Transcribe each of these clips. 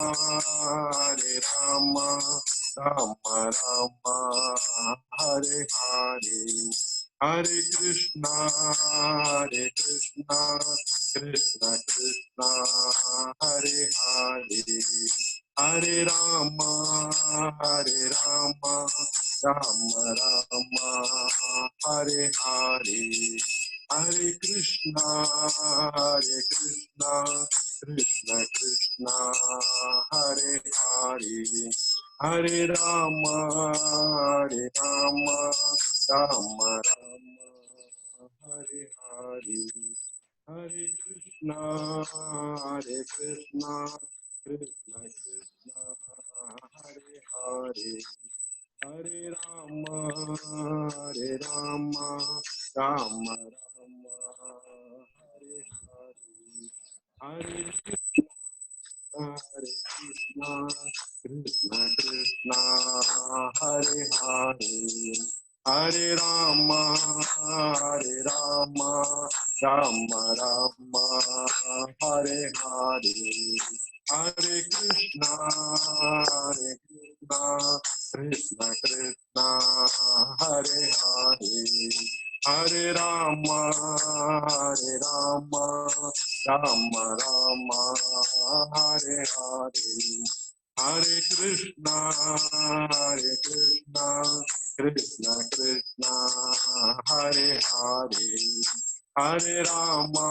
Hare Rama, Rama Rama, Hare Hare, Hare Krishna, Krishna Krishna, Hare Hare, Hare Rama, Rama Rama, Hare Hare, Hare Krishna, Krishna Krishna, Hare Hare, Hare Rama, Rama Rama, Hare Hare, Hare Krishna, Krishna Krishna, Hare Hare, Hare Rama, Rama Rama, Hare Hare, Hare Krishna, Krishna Krishna, Hare Hare, Hare Rama, Rama Rama, Hare Hare, Hare Krishna, Krishna Krishna, Hare Hare, Hare Rama, Rama Rama Rama, Hare Hare, Hare Krishna, Krishna Krishna, Hare Hare, Hare Rama, Rama Rama Rama, Hare Hare, Hare Krishna, Krishna Krishna, Hare Hare, Hare Rama,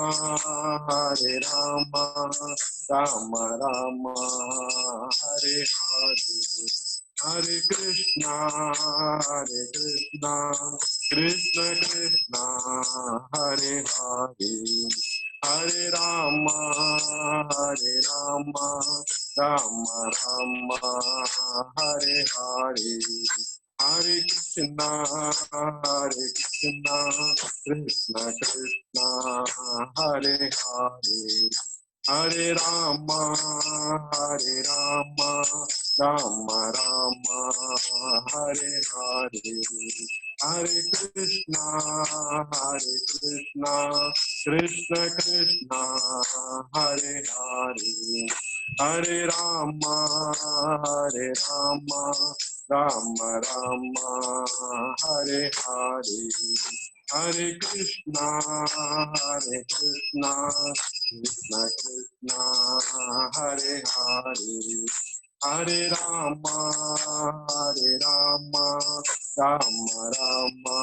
Rama Rama Rama, Hare Hare, Hare Krishna, Krishna Krishna, Hare Hare, Hare Rama, Rama Rama Rama, Hare Hare, Hare Krishna, Krishna Krishna, Hare Hare, Hare Rama, Rama Rama Rama, Hare Hare, Hare Krishna, Krishna Krishna, Hare Hare, Hare Rama, Rama Rama Rama, Hare Hare, Hare Krishna, Krishna Krishna, Hare Hare, Hare Rama, Rama Rama Rama,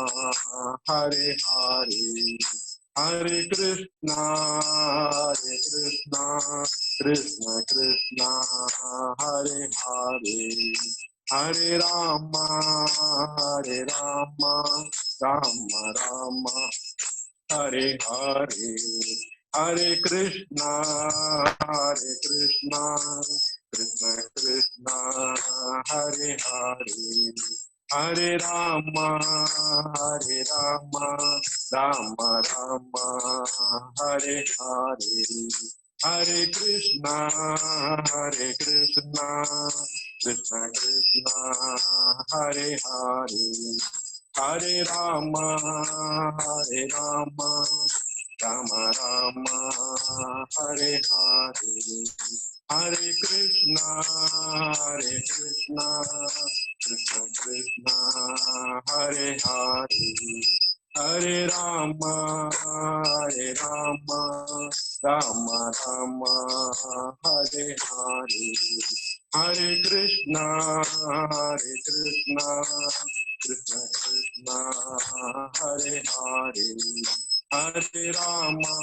Hare Hare, Hare Krishna, Krishna Krishna, Hare Hare, Hare Rama, Rama Rama Rama, Hare Hare, Hare Krishna, Krishna Krishna, Hare Hare, Hare Rama, Rama Rama Rama, Hare Hare, Hare Krishna, Krishna Krishna, Hare Hare, Hare Rama, Rama Rama Rama, Hare Hare, Hare Krishna, Krishna Krishna, Hare Hare, Hare Rama,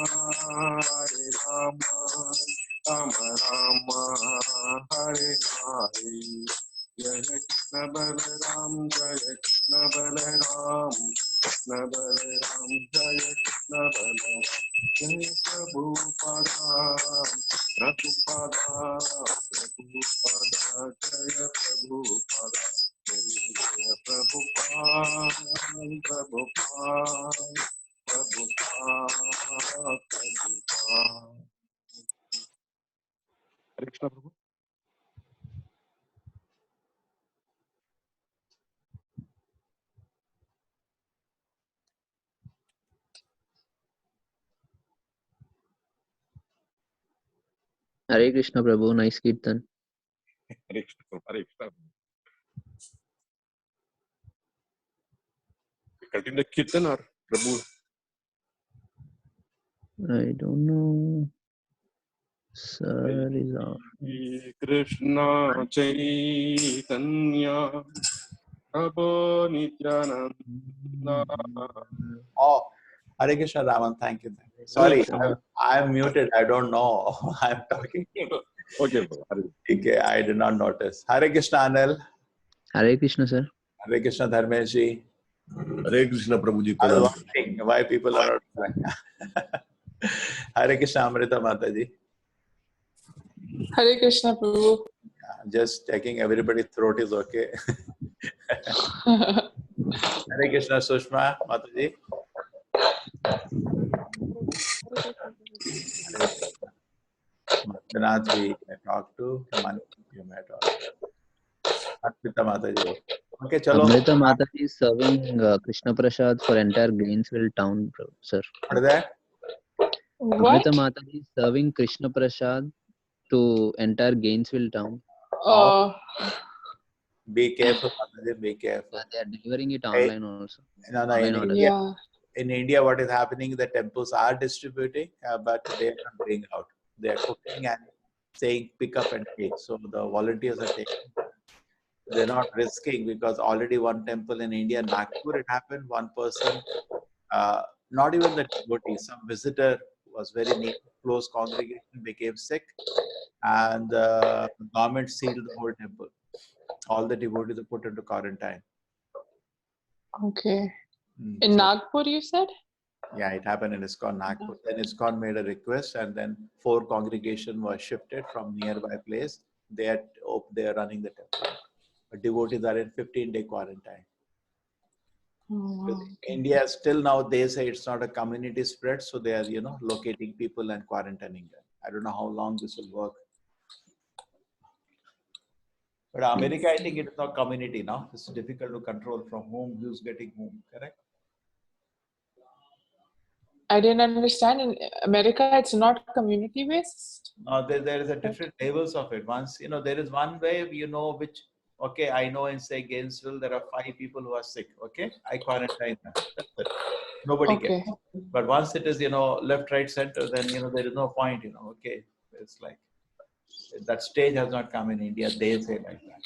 Rama Rama Rama, Hare Hare, Jai Krishna Balaram, Jai Krishna Balaram, Krishna Balaram, Jai Krishna Balaram, Jai Prabhupada, Prabhupada, Prabhupada, Jai Prabhupada, Jai Prabhupada, Prabhupada, Prabhupada, Prabhupada. Hare Krishna Prabhu. Hare Krishna Prabhu, nice Kirtan. Hare Krishna. Hare Krishna. Continue the Kirtan or Prabhu? I don't know. Sir is on. Hare Krishna Chaitanya Prabhu Nityananda. Oh, Hare Krishna Raman, thank you. Sorry, Sir. I'm muted. I don't know. I'm talking. Okay, Prabhu. Hare Okay, I did not notice. Hare Krishna Anil. Hare Krishna, sir. Hare Krishna Dharmesh ji. Hare Krishna Prabhuji. I was wondering why people are not. Hare Krishna Amrita Mataji. Hare Krishna Prabhu. Just checking everybody's throat is okay. Hare Krishna Sushma Mataji. Manjunath we talked to. Mani you met also. Amrita Mataji. Okay, chalo. Amrita Mataji is serving Krishna Prasad for entire Gainesville town, sir. What is that? What? Amrita Mataji is serving Krishna Prasad to entire Gainesville town. Be careful, Mataji, be careful. They are delivering it online also. No, Online in order. India, Yeah. in India, what is happening? The temples are distributing, but they are not bringing out. They are cooking and saying pick up and take. So the volunteers are taking. They're not risking because already one temple in India, Nagpur, it happened. One person, not even the devotee, some visitor was very near, close congregation became sick, and the government sealed the whole temple. All the devotees are put into quarantine. Okay. In Nagpur, you said? Yeah, it happened in ISKCON Nagpur. Then ISKCON made a request, and then 4 congregation was shifted from nearby place. They are running the temple. But devotees are in 15-day quarantine. Oh, okay. India still now they say it's not a community spread, so they are locating people and quarantining them. I don't know how long this will work. But America, I think it's not community now. It's difficult to control from who's getting whom. Correct? I didn't understand. In America, it's not community based. There is a different levels of it. Once there is one way which I know in say Gainesville there are 5 people who are sick. Okay, I quarantine them. That's it. Nobody cares. But once it is left, right, center, then there is no point. Okay, it's like that stage has not come in India. They say like that.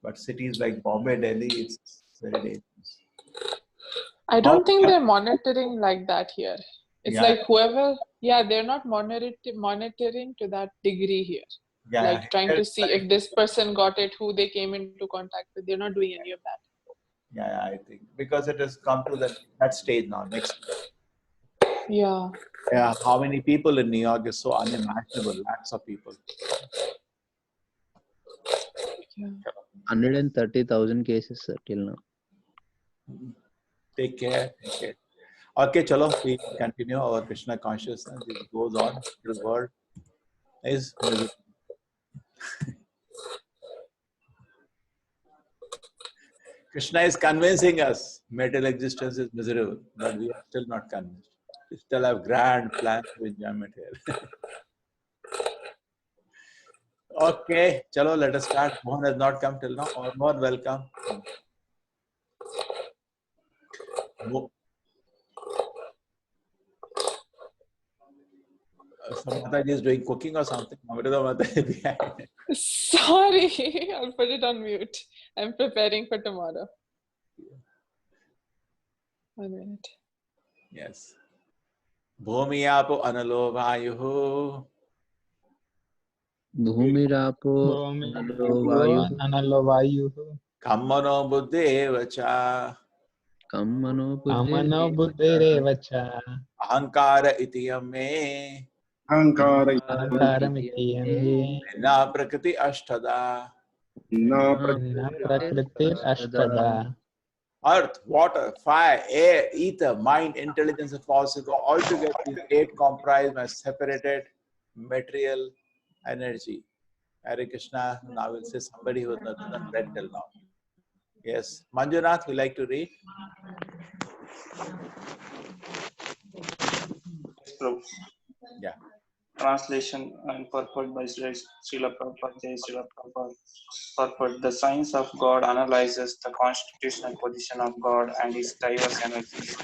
But cities like Bombay, Delhi, it's very dangerous. I don't think they're monitoring like that here. It's Yeah. like whoever, they're not monitoring to that degree here. Yeah, like trying to see if this person got it, who they came into contact with. They're not doing any of that. Yeah, I think because it has come to that stage now. Next. Yeah. Yeah, how many people in New York is so unimaginable? Lots of people. Yeah. 130,000 cases, sir, till now. Take care. Take care. Okay, chalo, we continue our Krishna consciousness. It goes on. The world is miserable. Krishna is convincing us material existence is miserable, but we are still not convinced. We still have grand plans for enjoyment here. Okay, chalo, let us start. Mohan has not come till now. Or more welcome. Mataji is doing cooking or something. Sorry, I'll put it on mute. I'm preparing for tomorrow. 1 minute. Yes. Bhumiyapo analo vayuhu. Bhumirapo analo vayuhu. Kammano buddhevacha. Kammano buddhirevacha. Ahankara itiyam me. Ahankaramiti Na prakriti ashtada. na prakritir ashtada. Earth, water, fire, air, ether, mind, intelligence, and force all together. These 8 comprise my separated material energy. Hare Krishna. Now we'll say somebody who has not done read till now. Yes. Manjunath, would you like to read? Yeah. Translation and purport by Srila Prabhupada. Jai Srila Prabhupada. Purport: the science of God analyzes the constitutional position of God and his diverse energies.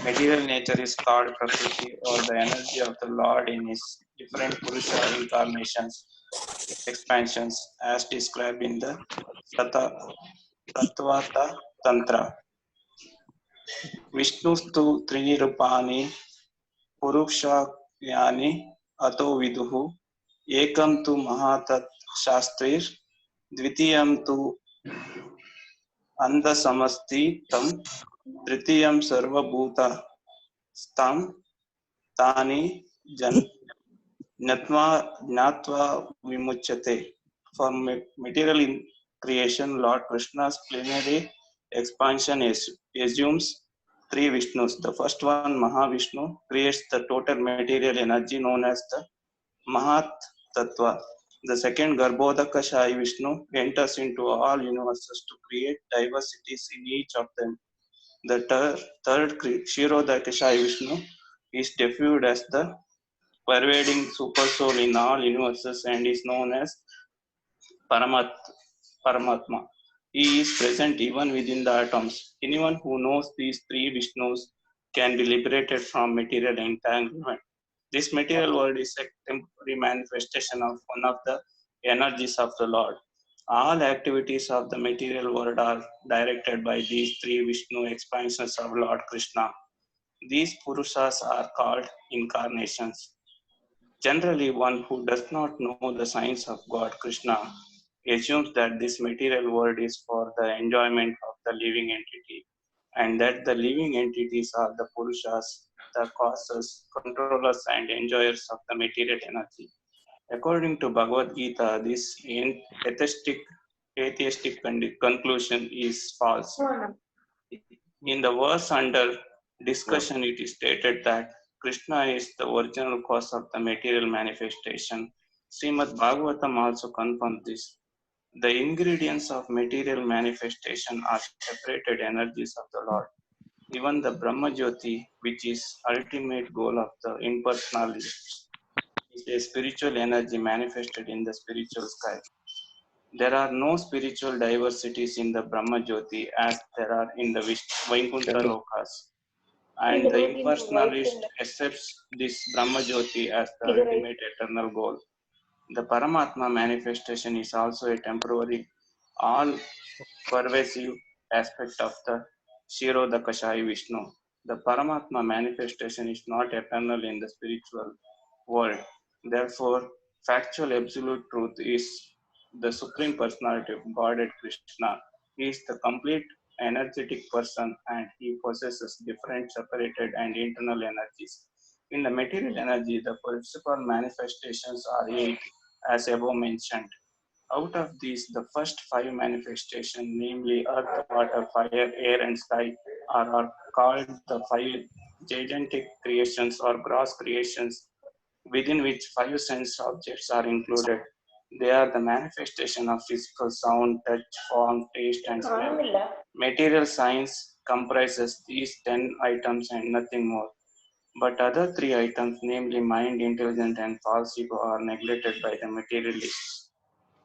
Material nature is called Prakriti, or the energy of the Lord in his different Purusha incarnations, expansions, as described in the Tattvata Tantra. Vishnustu Trinirupani Purukshakyani Ato Viduhu Ekam tu Mahatat Shastrir Dvitiyam tu Andasamasti Tam Tritiyam Sarva Bhuta Stam Tani Jan Jnatva Vimuchyate. For material in creation, Lord Krishna's plenary expansion assumes three Vishnus. The first one, Mahavishnu, creates the total material energy known as the Mahat Tattva. The second, Garbhodakashayi Vishnu, enters into all universes to create diversities in each of them. The third, Kshirodakashayi Vishnu, is deified as the pervading super soul in all universes and is known as Paramatma. He is present even within the atoms. Anyone who knows these three Vishnus can be liberated from material entanglement. This material world is a temporary manifestation of one of the energies of the Lord. All activities of the material world are directed by these three Vishnu expansions of Lord Krishna. These Purushas are called incarnations. Generally, one who does not know the science of God Krishna assumes that this material world is for the enjoyment of the living entity, and that the living entities are the Purushas, the causes, controllers, and enjoyers of the material energy. According to Bhagavad Gita, this atheistic conclusion is false. In the verse under discussion, it is stated that Krishna is the original cause of the material manifestation. Srimad Bhagavatam also confirms this. The ingredients of material manifestation are separated energies of the Lord. Even the Brahma Jyoti, which is ultimate goal of the impersonalist, is a spiritual energy manifested in the spiritual sky. There are no spiritual diversities in the Brahma Jyoti as there are in the Vaikuntha Lokas. And the impersonalist accepts this Brahma Jyoti as the ultimate eternal goal. The Paramatma manifestation is also a temporary, all-pervasive aspect of the Kshirodakashayi Vishnu. The Paramatma manifestation is not eternal in the spiritual world. Therefore, factual absolute truth is the Supreme Personality of Godhead Krishna. He is the complete energetic person and he possesses different separated and internal energies. In the material energy, the principal manifestations are 8 as above mentioned. Out of these, the first 5 manifestations, namely earth, water, fire, air, and sky, are called the 5 gigantic creations or gross creations, within which 5 sense objects are included. They are the manifestation of physical sound, touch, form, taste, and smell. Material science comprises these 10 items and nothing more. But other 3 items, namely mind, intelligence, and false ego, are neglected by the materialists.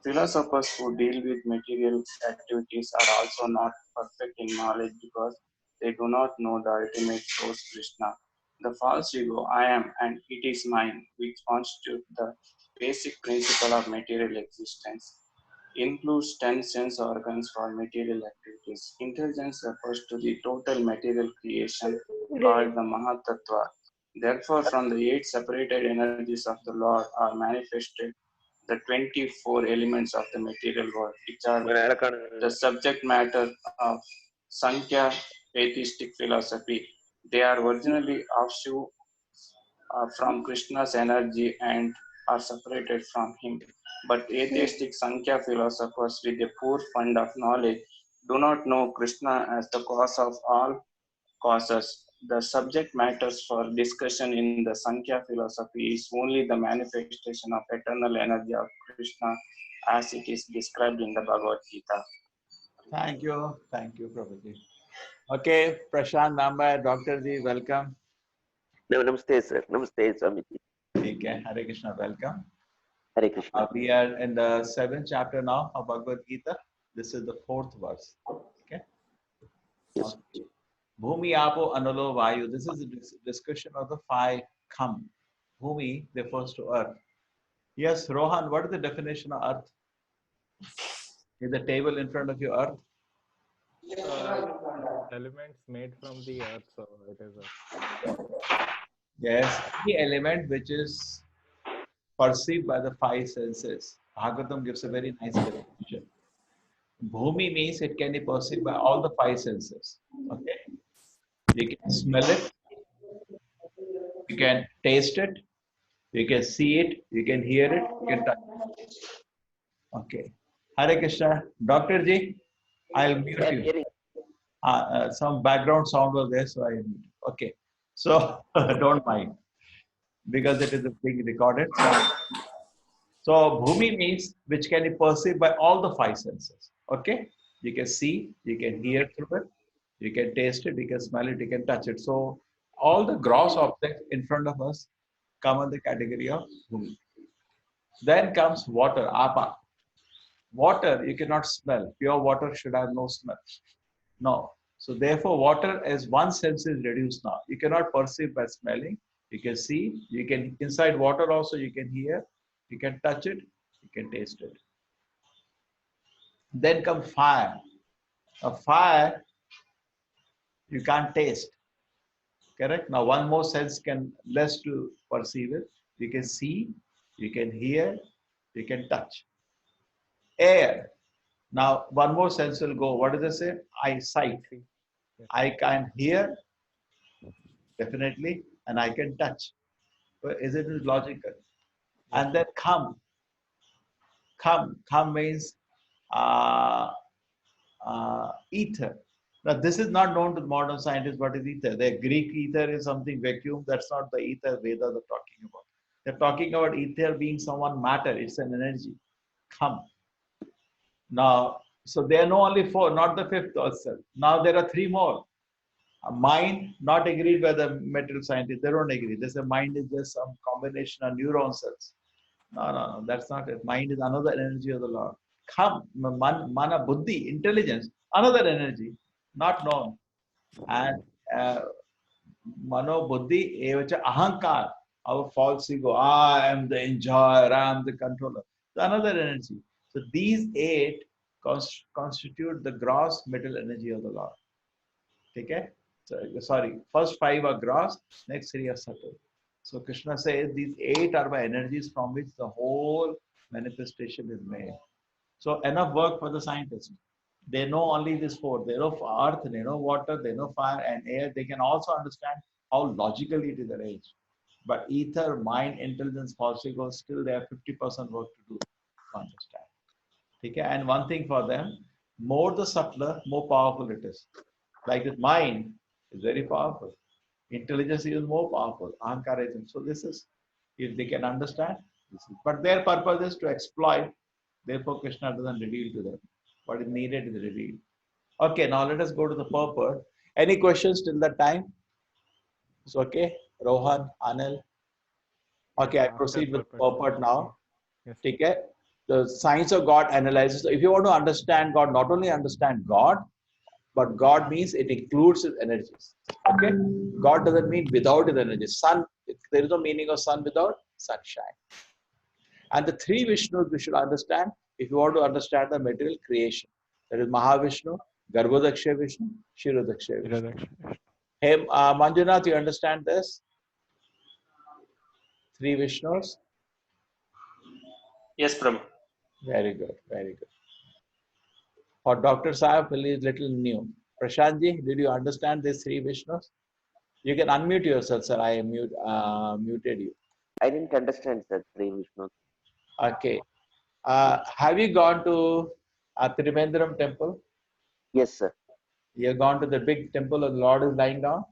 Philosophers who deal with material activities are also not perfect in knowledge because they do not know the ultimate source Krishna. The false ego, I am and it is mine, which constitute the basic principle of material existence, includes 10 sense organs for material activities. Intelligence refers to the total material creation called the Mahatattva. Therefore, from the 8 separated energies of the Lord are manifested the 24 elements of the material world, which are the subject matter of Sankhya atheistic philosophy. They are originally offshoot from Krishna's energy and are separated from him. But atheistic Sankhya philosophers with a poor fund of knowledge do not know Krishna as the cause of all causes. The subject matters for discussion in the Sankhya philosophy is only the manifestation of eternal energy of Krishna as it is described in the Bhagavad Gita. Thank you, Prabhuji. Okay, Prashant Namba, Dr. Ji, welcome. Namaste, sir. Namaste, Swamiji. Okay, Hare Krishna, welcome. Hare Krishna. We are in the 7th chapter now of Bhagavad Gita. This is the 4th verse. Okay. Yes. Bhumi Apo Analo Vayu. This is a discussion of the 5 come. Bhumi refers to earth. Yes, Rohan, what is the definition of earth? Is the table in front of you earth? Elements made from the earth, so it is a Yes, any element which is perceived by the 5 senses. Bhagavatam gives a very nice definition. Bhumi means it can be perceived by all the 5 senses. Okay, you can smell it, you can taste it, you can see it, you can hear it, you can touch it. Okay, Hare Krishna, Dr. Ji, I'll mute Yeah, you. hearing. Some background sound was there, so I muted. Okay, so don't mind because it is being recorded. So Bhumi means which can be perceived by all the 5 senses. Okay, you can see, you can hear through it, you can taste it, you can smell it, you can touch it. So all the gross objects in front of us come in the category of Bhumi. Then comes water, Apa. Water you cannot smell. Pure water should have no smell. No. So therefore, water as one sense is reduced now. You cannot perceive by smelling. You can see. You can inside water also. You can hear. You can touch it. You can taste it. Then comes fire. A fire you can't taste. Correct. Now one more sense can less to perceive it. You can see. You can hear. You can touch. Air. Now one more sense will go. What does it say? Eyesight. I can hear, definitely, and I can touch. But is it logical? And then come. Come means ether. Now this is not known to modern scientists. What is ether? The Greek ether is something vacuum. That's not the ether Vedas are talking about. They're talking about ether being someone matter. It's an energy. Come. Now, so there are no only 4, not the 5th also. Now there are 3 more. A mind not agreed by the material scientists. They don't agree. They say mind is just some combination of neuron cells. No, that's not it. Mind is another energy of the Lord. Come, mana, buddhi, intelligence, another energy, not known. And mano, buddhi, evacha, ahankar, our false ego. I am the enjoyer, I am the controller. So another energy. So these 8 constitute the gross mental energy of the Lord. Okay? Sorry, first 5 are gross, next 3 are subtle. So Krishna says these 8 are my energies from which the whole manifestation is made. So enough work for the scientists. They know only these 4. They know earth, they know water, they know fire and air. They can also understand how logically it is arranged. But ether, mind, intelligence, false ego, still they have 50% work to do to understand. Okay? And one thing for them, more the subtler, more powerful it is. Like this mind is very powerful. Intelligence is more powerful. Ahankara is. So this is, if they can understand, this is. But their purpose is to exploit. Therefore, Krishna doesn't reveal to them. What is needed is revealed. Okay, now let us go to the purport. Any questions till that time? It's okay. Rohan, Anil. Okay, I proceed with purport now. Okay. The science of God analyzes. So if you want to understand God, not only understand God, but God means it includes his energies. Okay? God doesn't mean without his energies. Sun, there is no meaning of sun without sunshine. And the 3 Vishnus we should understand if you want to understand the material creation. That is Mahavishnu, Garbhodakshay Vishnu, Kshirodakshay Vishnu. Hey, Manjunath, you understand this? 3 Vishnus? Yes, Prabhu. Very good, very good. For Dr. Saab, he is little new. Prashantji, did you understand these 3 Vishnus? You can unmute yourself, sir. I muted you. I didn't understand, sir. Three Vishnu. Okay. Have you gone to Trivandrum temple? Yes, sir. You have gone to the big temple of the Lord is lying down?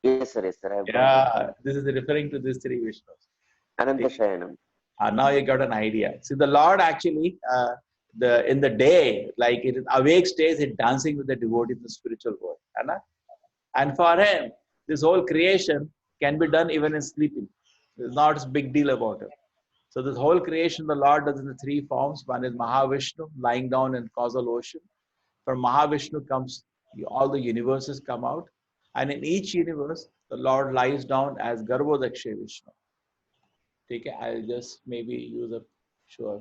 Yes, sir. Yes, sir. I have Yeah, this is referring to these 3 Vishnus. Ananta Shayanam. Now you got an idea. See, the Lord actually, in the day, like it is awake stage, he's dancing with the devotee in the spiritual world. And for him, this whole creation can be done even in sleeping. There's not a big deal about it. So this whole creation the Lord does in the three forms. One is Mahavishnu lying down in causal ocean. From Mahavishnu comes all the universes come out, and in each universe the Lord lies down as Garbhodakshay Vishnu. Okay, I'll just maybe use a sure.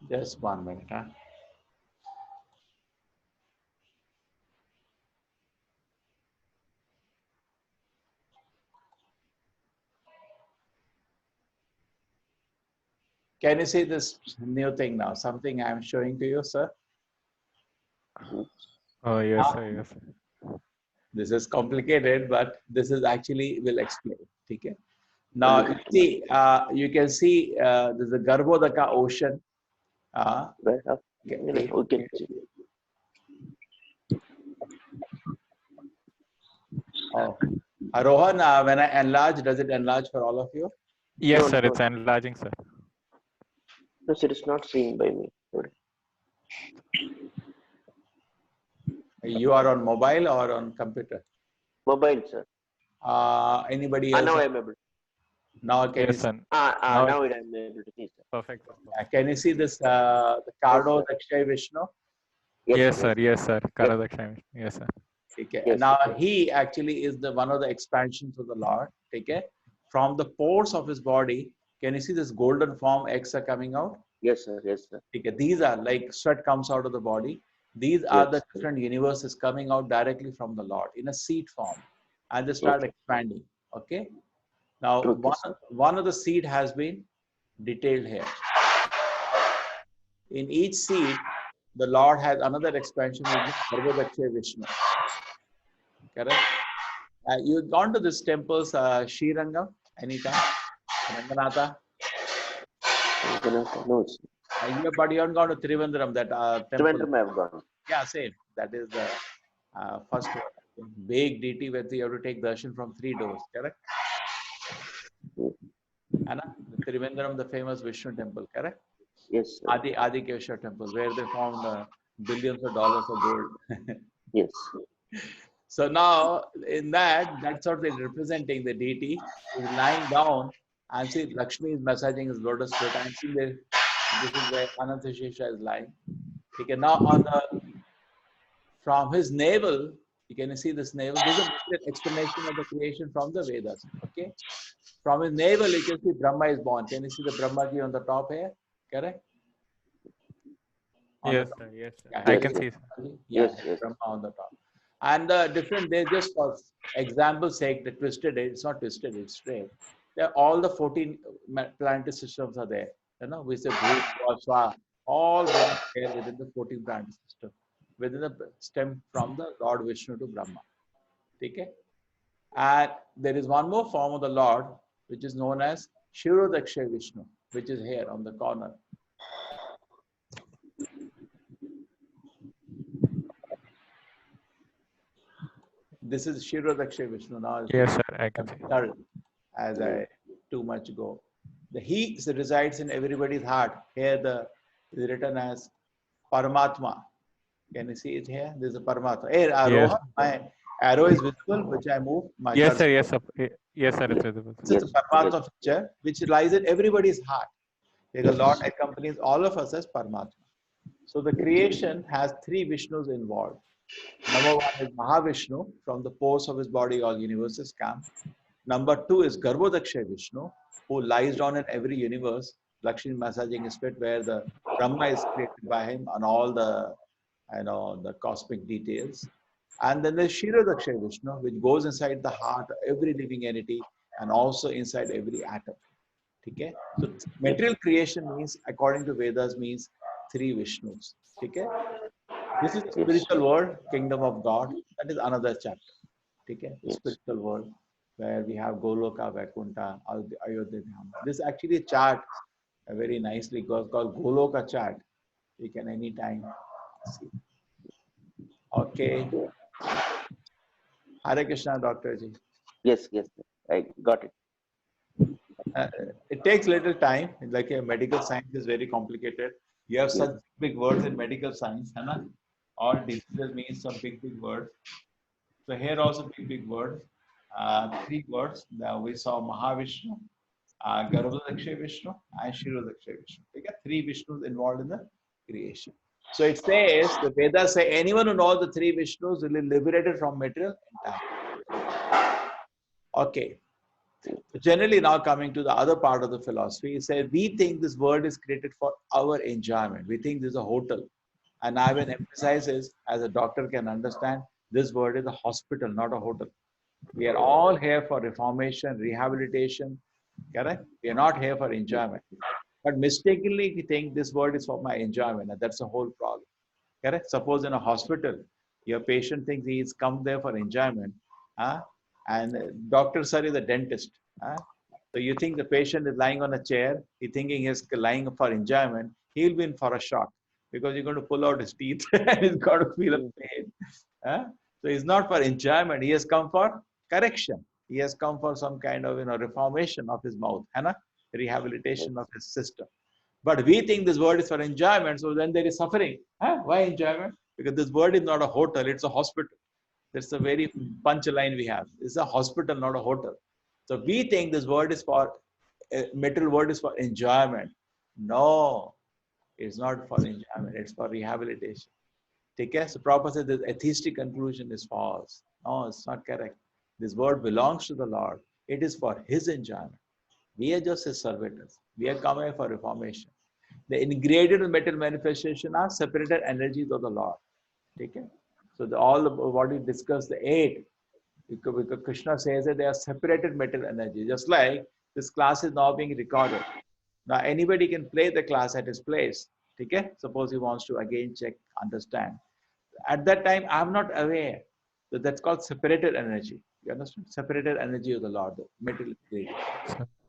Just 1 minute. Huh? Can you see this new thing now? Something I'm showing to you, sir. Oh, yes, sir. Yes, sir. This is complicated, but this is actually will explain. Okay. Now you see, you can see there's a Garbhodaka ocean. Where? Okay. Oh, Rohan, when I enlarge, does it enlarge for all of you? Yes, No, sir. no. It's enlarging, sir. No, sir, it's not seen by me. Sorry. You are on mobile or on computer? Mobile, sir. Anybody else? Now I'm able. Now can you Yes, see, sir. Now Now I'm able to see, sir. perfect. Sir. can you see this the Kardo Dakshay Vishnu? Yes, sir. Yes, sir. Karadakshami. Yes, sir. Okay. Yes, Now sir. he actually is the one of the expansions of the Lord. Okay. From the pores of his body, can you see this golden form X are coming out? Yes, sir. Yes, sir. Okay. These are like sweat comes out of the body. These are Yes, the sir. different universes coming out directly from the Lord in a seed form, and they start Okay. expanding. Okay. Now Okay, sir. one of the seed has been detailed here. In each seed, the Lord has another expansion, which is Garbhodakshay Vishnu. Correct? You've gone to this temples, Srirangam, anytime? Ranganatha? No, sir. But you haven't gone to Trivandrum, that temple. Trivandrum I have gone. Yeah, same. That is the first big deity where you have to take darshan from 3 doors, correct? Anna, the Trivandrum, the famous Vishnu temple, correct? Yes, sir. Adi Keshwar temple, where they found billions of dollars of gold. Yes. So now, in that's what they're representing. The deity is lying down, and see Lakshmi is massaging his lotus feet. And see this is where Anantashesha is lying. Okay, now from his navel, you can see this navel. This is an explanation of the creation from the Vedas. Okay, from his navel, you can see Brahma is born. Can you see the Brahmaji on the top here? Correct. On the Yes, top. sir. Yes, sir. Yeah, I here can is see. Brahmaji. Yeah, Yes, yes. Brahma on the top. And different, they just for example sake, they twisted it. It's not twisted, it's straight. All the 14 planetary systems are there. You know, we say Bhut, Swa, all there within the 14 planetary system, within the stem from the Lord Vishnu to Brahma. Okay? And there is one more form of the Lord, which is known as Shirodakshay Vishnu, which is here on the corner. This is Shirodakshay Vishnu. Now Yes, sir. I can see. dull as I too much go. The He resides in everybody's heart. Here is written as Paramatma. Can you see it here? This is a Paramatma. Hey, Yes. Rohan, my arrow is visible, which I move. My Yes, cursor. sir. Yes, sir. Yes, sir. It's visible. This is the Paramatma picture, which lies in everybody's heart. The Lord accompanies all of us as Paramatma. So the creation has 3 Vishnus involved. Number 1 is Mahavishnu. From the pores of his body, all universes come. Number 2 is Garbhodakshay Vishnu, who lies down in every universe. Lakshmi massaging his feet, where the Brahma is created by him and all the, the cosmic details. And then there's Kshirodaksha Vishnu, which goes inside the heart of every living entity and also inside every atom. Okay? So material creation means, according to Vedas, means 3 Vishnus. Okay? This is the Yes. spiritual world, kingdom of God. That is another chapter. Okay? The Yes. spiritual world, where we have Goloka, Vaikuntha, Ayodhya. This is actually a chart, very nicely called Goloka chart. You can anytime see. Okay. Hare Krishna, Dr. Ji. Yes, yes, I got it. It takes little time. Like a medical science is very complicated. You have such big words in medical science, hai na? All diseases means some big words. So here also big words. 3 words. Now we saw Mahavishnu, Garbhodaksha Vishnu, and Kshirodaksha Vishnu. We got 3 Vishnus involved in the creation. So it says, the Vedas say, anyone who knows the 3 Vishnus will be liberated from material entirely. Okay. Generally, now coming to the other part of the philosophy, he said, we think this world is created for our enjoyment. We think this is a hotel. And I will emphasize this, as a doctor can understand, this world is a hospital, not a hotel. We are all here for reformation, rehabilitation, correct? We are not here for enjoyment. But mistakenly, we think this world is for my enjoyment, and that's the whole problem. Correct? Suppose in a hospital, your patient thinks he's come there for enjoyment, and Dr. Sir is a dentist. So you think the patient is lying on a chair, he's thinking he's lying for enjoyment, he'll be in for a shock because you're going to pull out his teeth and he's got to feel a pain. So he's not for enjoyment, he has come for correction. He has come for some kind of reformation of his mouth, rehabilitation of his system. But we think this world is for enjoyment, so then there is suffering. Why enjoyment? Because this world is not a hotel, it's a hospital. That's the very punchline we have. It's a hospital, not a hotel. So we think this world is for, material world is for enjoyment. No, it's not for enjoyment, it's for rehabilitation. Take care. So Prabhupada said this atheistic conclusion is false. No, it's not correct. This world belongs to the Lord. It is for His enjoyment. We are just His servitors. We are coming for reformation. The ingredient material manifestation are separated energies of the Lord. Okay? So what we discussed, the 8, because Krishna says that they are separated material energy. Just like this class is now being recorded. Now anybody can play the class at his place. Okay? Suppose he wants to again check, understand. At that time, I'm not aware that that's called separated energy. You understand? Separated energy of the Lord, the material ingredient.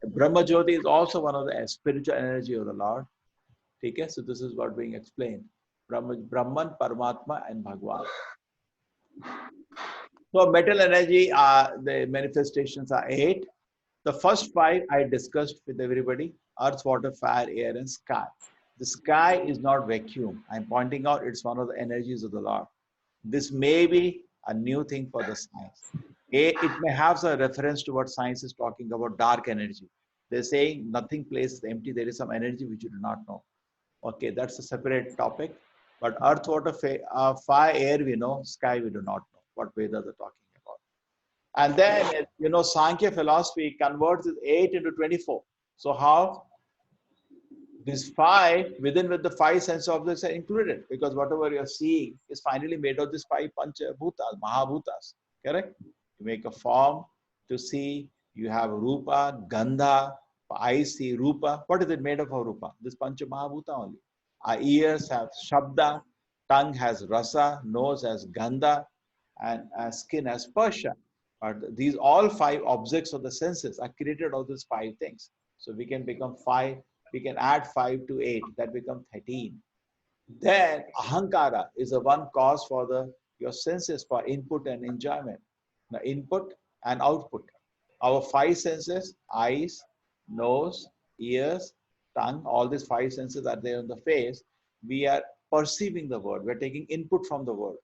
Brahma Jyoti is also one of the spiritual energy of the Lord. Okay? So this is what being explained. Brahman, Paramatma, and Bhagwan. So metal energy, the manifestations are 8. The first 5 I discussed with everybody: earth, water, fire, air, and sky. The sky is not vacuum. I'm pointing out it's one of the energies of the Lord. This may be a new thing for the science. It may have a reference to what science is talking about, dark energy. They're saying nothing place is empty. There is some energy which you do not know. Okay, that's a separate topic. But earth, water, fire, air, we know. Sky, we do not know what Vedas are talking about. And then, Sankhya philosophy converts this 8 into 24. So how? This 5, with the 5 sense objects are included, because whatever you're seeing is finally made of these 5 pancha bhutas, mahabhutas. Correct? You make a form to see, you have rupa, gandha, eyes see rupa. What is it made of rupa? This pancha mahabhuta only. Our ears have shabda, tongue has rasa, nose has gandha, and skin has sparsha. But these all 5 objects of the senses are created of these 5 things. So we can become 5. We can add 5 to 8, that becomes 13. Then ahankara is the one cause for your senses for input and enjoyment. Now input and output. Our 5 senses, eyes, nose, ears, tongue, all these 5 senses are there on the face. We are perceiving the world. We are taking input from the world.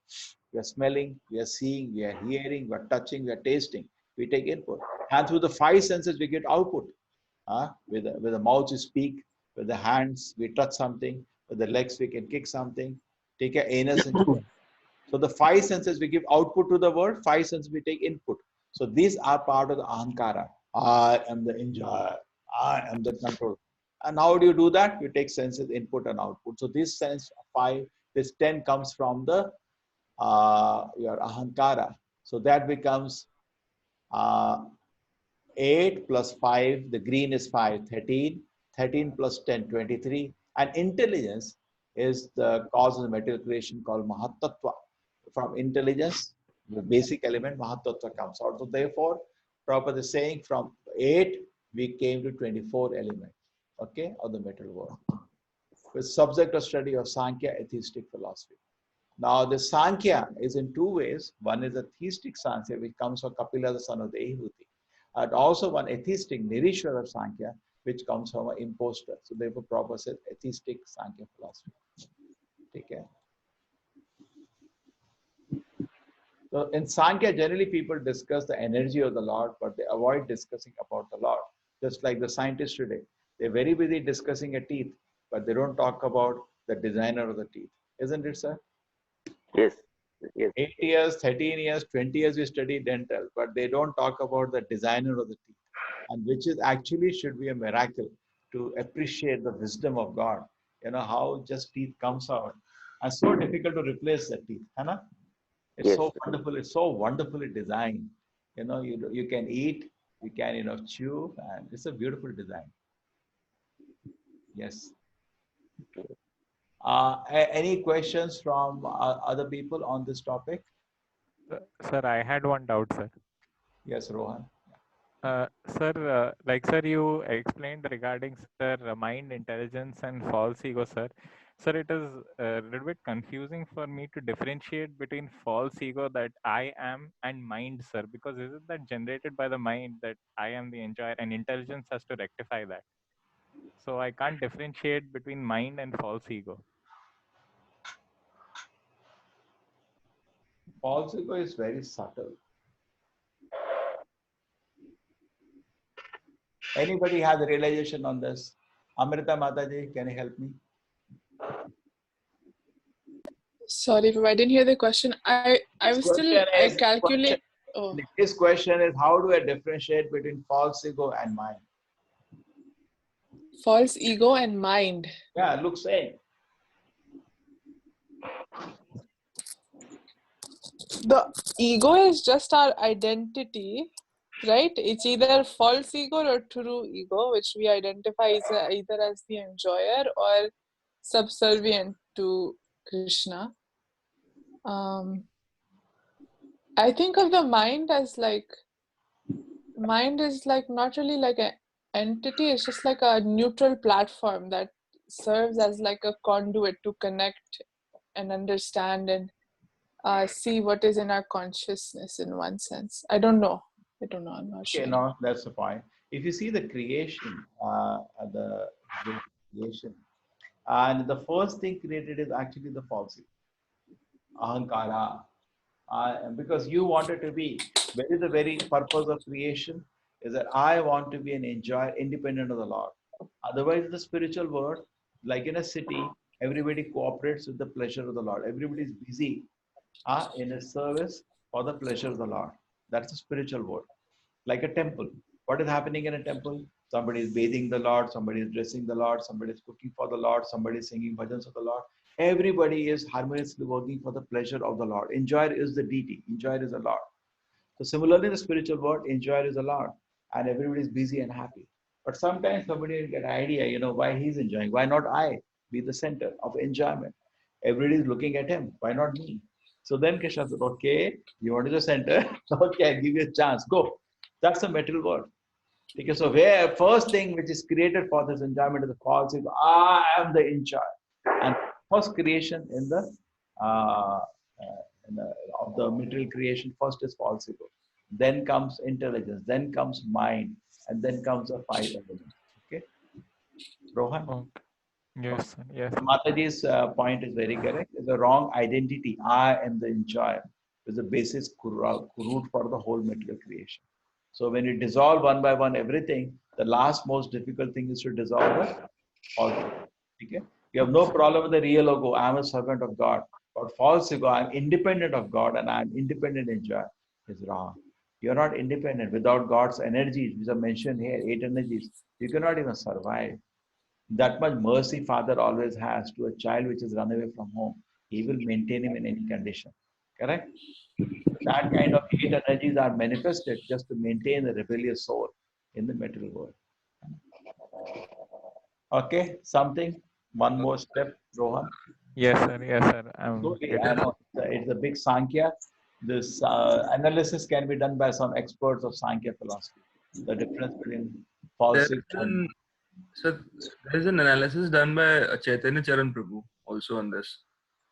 We are smelling, we are seeing, we are hearing, we are touching, we are tasting. We take input. And through the 5 senses, we get output. With the mouth we speak, with the hands we touch something, with the legs we can kick something, take an anus. So the 5 senses we give output to the world, 5 senses we take input. So these are part of the ahankara. I am the enjoyer, I am the control. And how do you do that? You take senses input and output. So this sense 5, this 10 comes from the your ahankara. So that becomes 8 plus 5, the green is 5, 13, 13 plus 10, 23. And intelligence is the cause of the material creation called Mahatattva. From intelligence, the basic element Mahatattva comes out. So therefore, Prabhupada is saying from 8, we came to 24 elements, okay, of the material world. With subject of study of Sankhya, atheistic philosophy. Now, the Sankhya is in two ways. One is a theistic Sankhya, which comes from Kapila, the son of the Ehuti. And also one atheistic Nirishwara Sankhya, which comes from an imposter. So therefore, Prabhupada says atheistic Sankhya philosophy. Take care. So in Sankhya, generally people discuss the energy of the Lord, but they avoid discussing about the Lord. Just like the scientists today. They're very busy discussing a teeth, but they don't talk about the designer of the teeth. Isn't it, sir? Yes. Yes. 8 years, 13 years, 20 years we study dental, but they don't talk about the designer of the teeth, and which is actually should be a miracle to appreciate the wisdom of God. You know, how just teeth comes out. And so difficult to replace the teeth. Hana? It's Yes. so wonderful. It's so wonderfully designed. You know, you can eat, you can, chew, and it's a beautiful design. Yes. Any questions from other people on this topic? Sir, I had one doubt, sir. Yes, Rohan. Sir, sir, you explained regarding, sir, mind, intelligence, and false ego, sir. Sir, it is a little bit confusing for me to differentiate between false ego that I am and mind, sir, because isn't that generated by the mind that I am the enjoyer and intelligence has to rectify that? So I can't differentiate between mind and false ego. False ego is very subtle. Anybody has a realization on this? Amrita Mataji, can you help me? Sorry, but I didn't hear the question. I was still, I calculate. Oh, His question is, how do I differentiate between false ego and mind? false ego and mind. Yeah, look, same. The ego is just our identity, right? It's either false ego or true ego, which we identify as either as the enjoyer or subservient to Krishna. I think of the mind as mind is not really like an entity. It's just like a neutral platform that serves as like a conduit to connect and understand and see what is in our consciousness in one sense. I don't know. I'm not sure. Okay, no, that's the point. If you see the creation, and the first thing created is actually the false ego, ahankara. Because you wanted to be, what is the very purpose of creation? Is that I want to be an enjoyer independent of the Lord. Otherwise, the spiritual world, like in a city, everybody cooperates with the pleasure of the Lord. Everybody is busy in a service for the pleasure of the Lord. That's the spiritual world. Like a temple. What is happening in a temple? Somebody is bathing the Lord, somebody is dressing the Lord, somebody is cooking for the Lord, somebody is singing bhajans of the Lord. Everybody is harmoniously working for the pleasure of the Lord. Enjoyer is the deity, enjoyer is the Lord. So similarly, the spiritual world, enjoyer is the Lord, and everybody is busy and happy. But sometimes somebody will get an idea, why he's enjoying. Why not I be the center of enjoyment? Everybody is looking at him. Why not me? So then Krishna said, okay, you want to be the center? Okay, I'll give you a chance. Go. That's the material world. Okay, so where first thing which is created for this enjoyment is the false ego. I am the enjoyer. And first creation in the of the material creation, first is false ego. Then comes intelligence. Then comes mind. And then comes the 5 elements. Okay, Rohan. Okay. Yes, sir. Yes. Mataji's point is very correct. It's a wrong identity. I am the enjoyer. Is the basis root for the whole material creation. So when you dissolve one by one everything, the last most difficult thing is to dissolve the false ego. Okay? You have no problem with the real ego. I am a servant of God. But false ego, I am independent of God and I am independent enjoyer is wrong. You are not independent. Without God's energies, which are mentioned here, 8 energies, you cannot even survive. That much mercy Father always has to a child which has run away from home. He will maintain him in any condition. Correct? That kind of 8 energies are manifested just to maintain the rebellious soul in the material world. Okay, something, one more step, Rohan. Yes, sir. Yes, sir. I'm Slowly, getting I know it's a big Sankhya. This analysis can be done by some experts of Sankhya philosophy. The difference between false and So there's an analysis done by Chaitanya Charan Prabhu also on this.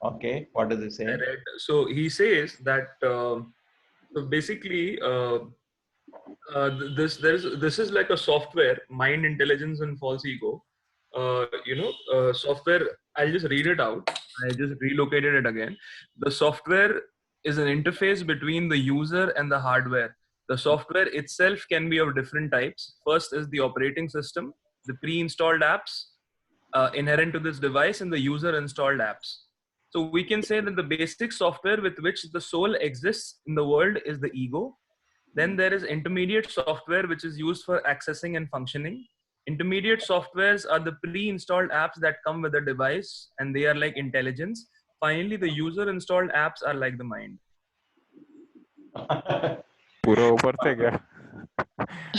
okay, what does it I say? read. So he says that so basically this is like a software, mind, intelligence, and false ego. Software. I'll just read it out. I just relocated it again. The software is an interface between the user and the hardware. The software itself can be of different types. First is the operating system, the pre-installed apps inherent to this device, and the user-installed apps. So we can say that the basic software with which the soul exists in the world is the ego. Then there is intermediate software which is used for accessing and functioning. Intermediate softwares are the pre-installed apps that come with the device, and they are like intelligence. Finally, the user-installed apps are like the mind. पूरा ऊपर से क्या?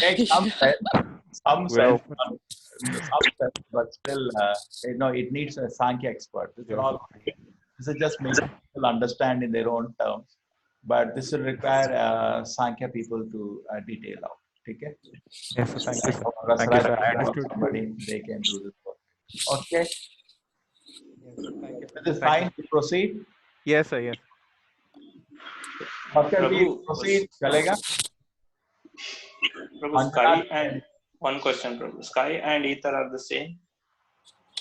Makes some sense, some पूरा sense, ऊपर. some sense, but still, it needs a Sankhya expert. This is just making people understand in their own terms, but this will require Sankhya people to detail out. Okay? Yes, sir. Thank you, sir. Rasraj Thank you, sir. I or understood. somebody, they can do this work. Okay, Yes, sir. Thank you, this is fine to proceed. Yes, sir. Yes. Bhaskar ji, Prabhu, proceed. Chalega? Prabhu, sky and one question, Prabhu. Sky and ether are the same.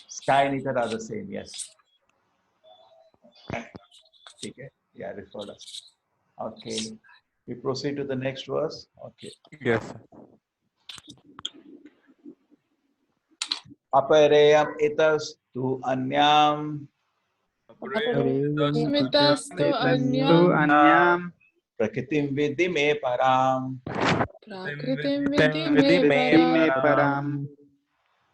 Sky and ether are the same, yes. Okay. Okay, yeah, referred us. Okay, we proceed to the next verse. Okay. Yes, sir. Apareyam itastu anyam Smitastu तु anyam अन्यां prakritim vidhi me param prakritim Vidhi vidhi me विधि मे param परां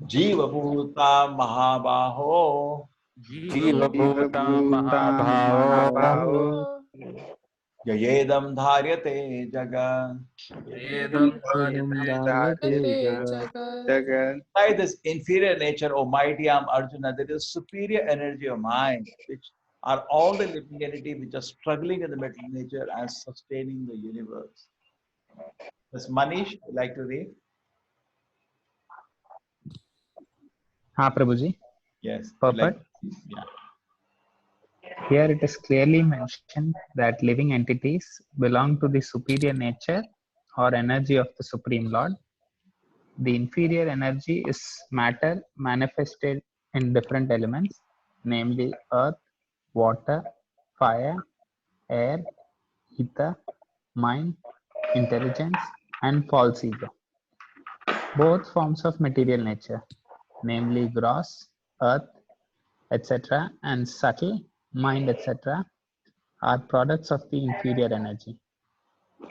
jiva bhuta mahabaho Jiva Bhuta जीवभूतां Mahabhavo महाबाहो yayedam dharyate jagat. Yedam dhyate jagat. जगत् By this inferior nature, O mighty Am Arjuna, there is superior energy of mind, which are all the living entities which are struggling in the material nature and sustaining the universe. Does Manish like to read? हाँ प्रभु जी. Yes. Perfect. Yeah. Here it is clearly mentioned that living entities belong to the superior nature or energy of the Supreme Lord. The inferior energy is matter manifested in different elements, namely earth, water, fire, air, ether, mind, intelligence, and false ego. Both forms of material nature, namely gross, earth, etc., and subtle, mind, etc., are products of the inferior energy.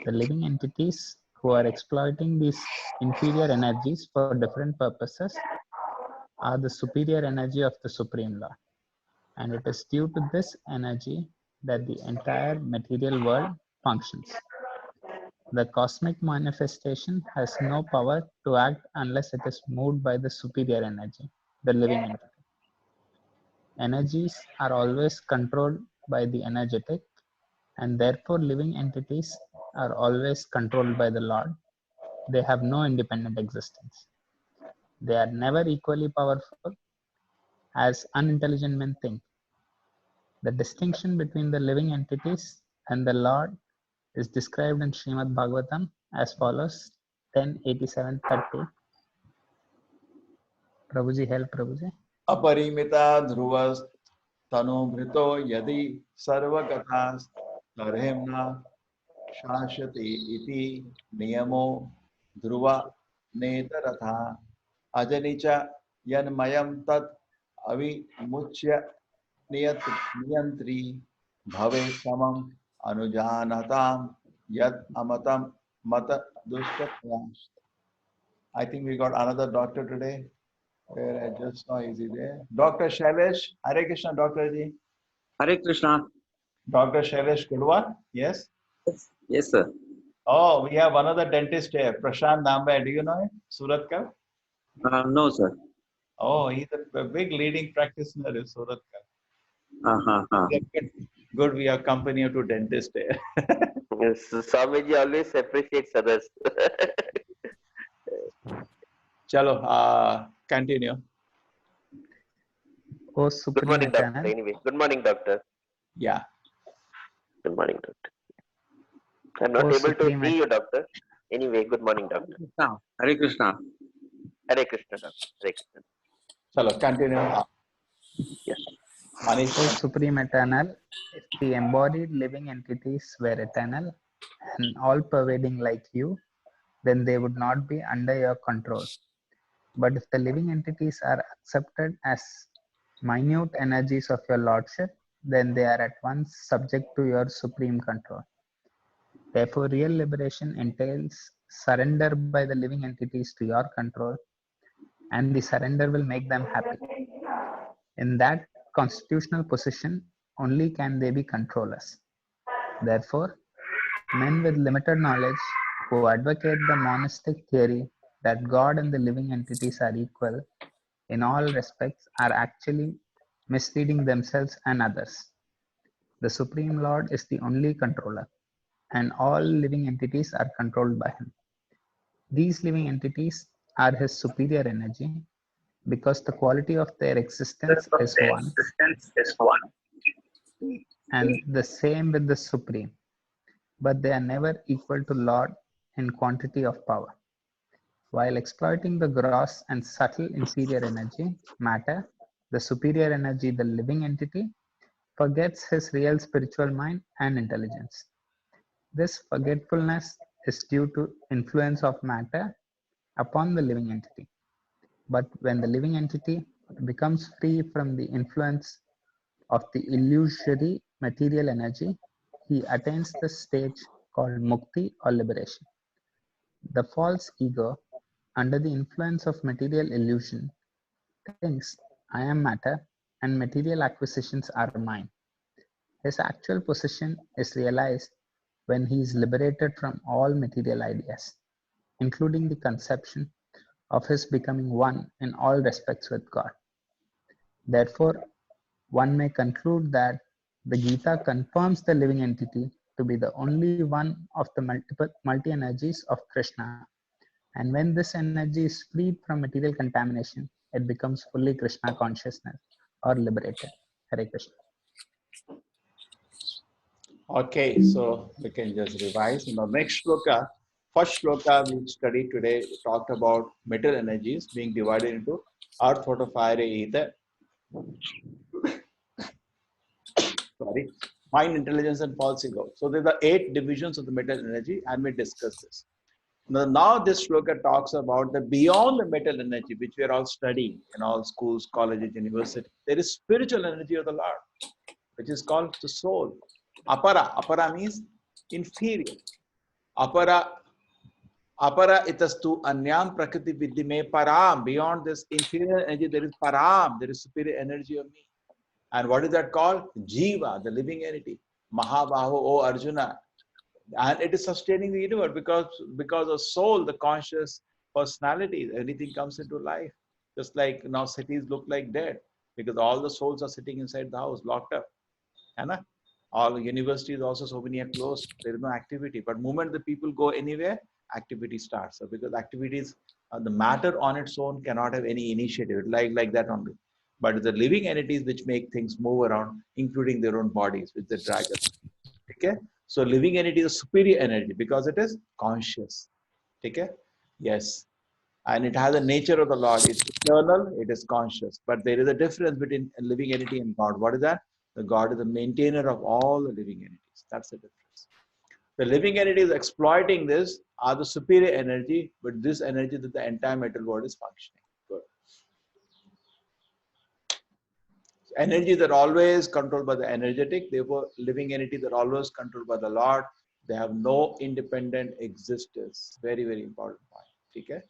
The living entities who are exploiting these inferior energies for different purposes are the superior energy of the Supreme Lord. And it is due to this energy that the entire material world functions. The cosmic manifestation has no power to act unless it is moved by the superior energy, the living entity. Energies are always controlled by the energetic, and therefore living entities are always controlled by the Lord. They have no independent existence. They are never equally powerful as unintelligent men think. The distinction between the living entities and the Lord is described in Srimad Bhagavatam as follows, 10:87-30. Prabhuji, help Prabhuji. Aparimita dhruvas tanumrito yadi sarvagatas tarhemna shashati iti niyamo dhruva netaratha ajanicha yanmayam tat avimuchya niyantri bhave samam anujanatam yat amatam mata dushtatya. I think we got another doctor today. Where I just saw, is he there? Dr. Shailesh, Hare Krishna, Dr. Ji. Hare Krishna. Dr. Shailesh Kudwa? Yes? Yes, sir. Oh, we have another dentist here, Prashant Nambe. Do you know him? Suratkar? No, sir. Oh, he's a big leading practitioner in Suratkar. Uh-huh. Good, good, we are company of two dentists here. Yes, Swamiji always appreciates others. Chalo, continue. O Good Supreme morning, doctor. Eternal, Anyway, good morning, doctor. Yeah. Good morning, doctor. I'm O not able to Supreme see you, doctor. Anyway, good morning, doctor. Hare Krishna. Hare Krishna, doctor. Hare Krishna. Chalo, continue. Yes. Manish. O Supreme Eternal, if the embodied living entities were eternal and all pervading like you, then they would not be under your control. But if the living entities are accepted as minute energies of your lordship, then they are at once subject to your supreme control. Therefore, real liberation entails surrender by the living entities to your control, and the surrender will make them happy. In that constitutional position, only can they be controllers. Therefore, men with limited knowledge who advocate the monistic theory that God and the living entities are equal in all respects are actually misleading themselves and others. The Supreme Lord is the only controller, and all living entities are controlled by him. These living entities are his superior energy because the quality of their existence is one, and the same with the Supreme, but they are never equal to Lord in quantity of power. While exploiting the gross and subtle inferior energy, matter, the superior energy, the living entity, forgets his real spiritual mind and intelligence. This forgetfulness is due to influence of matter upon the living entity. But when the living entity becomes free from the influence of the illusory material energy, he attains the stage called mukti or liberation. The false ego, under the influence of material illusion, thinks I am matter and material acquisitions are mine. His actual position is realized when he is liberated from all material ideas, including the conception of his becoming one in all respects with God. Therefore, one may conclude that the Gita confirms the living entity to be the only one of the multi-energies of Krishna. And when this energy is freed from material contamination, it becomes fully Krishna consciousness or liberated. Hare Krishna. Okay, so we can just revise. In the next shloka, first shloka we studied today talked about metal energies being divided into earth, water, fire, ether. Sorry, mind, intelligence, and false ego. So there are 8 divisions of the metal energy, and we discussed this. Now this shloka talks about the beyond the metal energy, which we are all studying in all schools, colleges, universities. There is spiritual energy of the Lord, which is called the soul. Apara. Apara means inferior. Apara itastu anyam prakriti vidyame param. Beyond this inferior energy, there is param. There is superior energy of me. And what is that called? Jiva, the living entity. Mahabaho, O Arjuna. And it is sustaining the universe because of soul, the conscious personality, everything comes into life. Just like now cities look like dead because all the souls are sitting inside the house, locked up. Anna? All universities also, so many are closed. There is no activity. But moment the people go anywhere, activity starts. So because activities, the matter on its own cannot have any initiative, like that only. But the living entities which make things move around, including their own bodies, with the dragon. Okay? So living entity is a superior energy because it is conscious. Okay? Yes. And it has a nature of the Lord. It's eternal, it is conscious. But there is a difference between a living entity and God. What is that? The God is the maintainer of all the living entities. That's the difference. The living entities exploiting this are the superior energy, but this energy that the entire metal world is functioning. Good. Energies are always controlled by the energetic, therefore living entities are always controlled by the Lord. They have no independent existence. Very, very important point. Okay?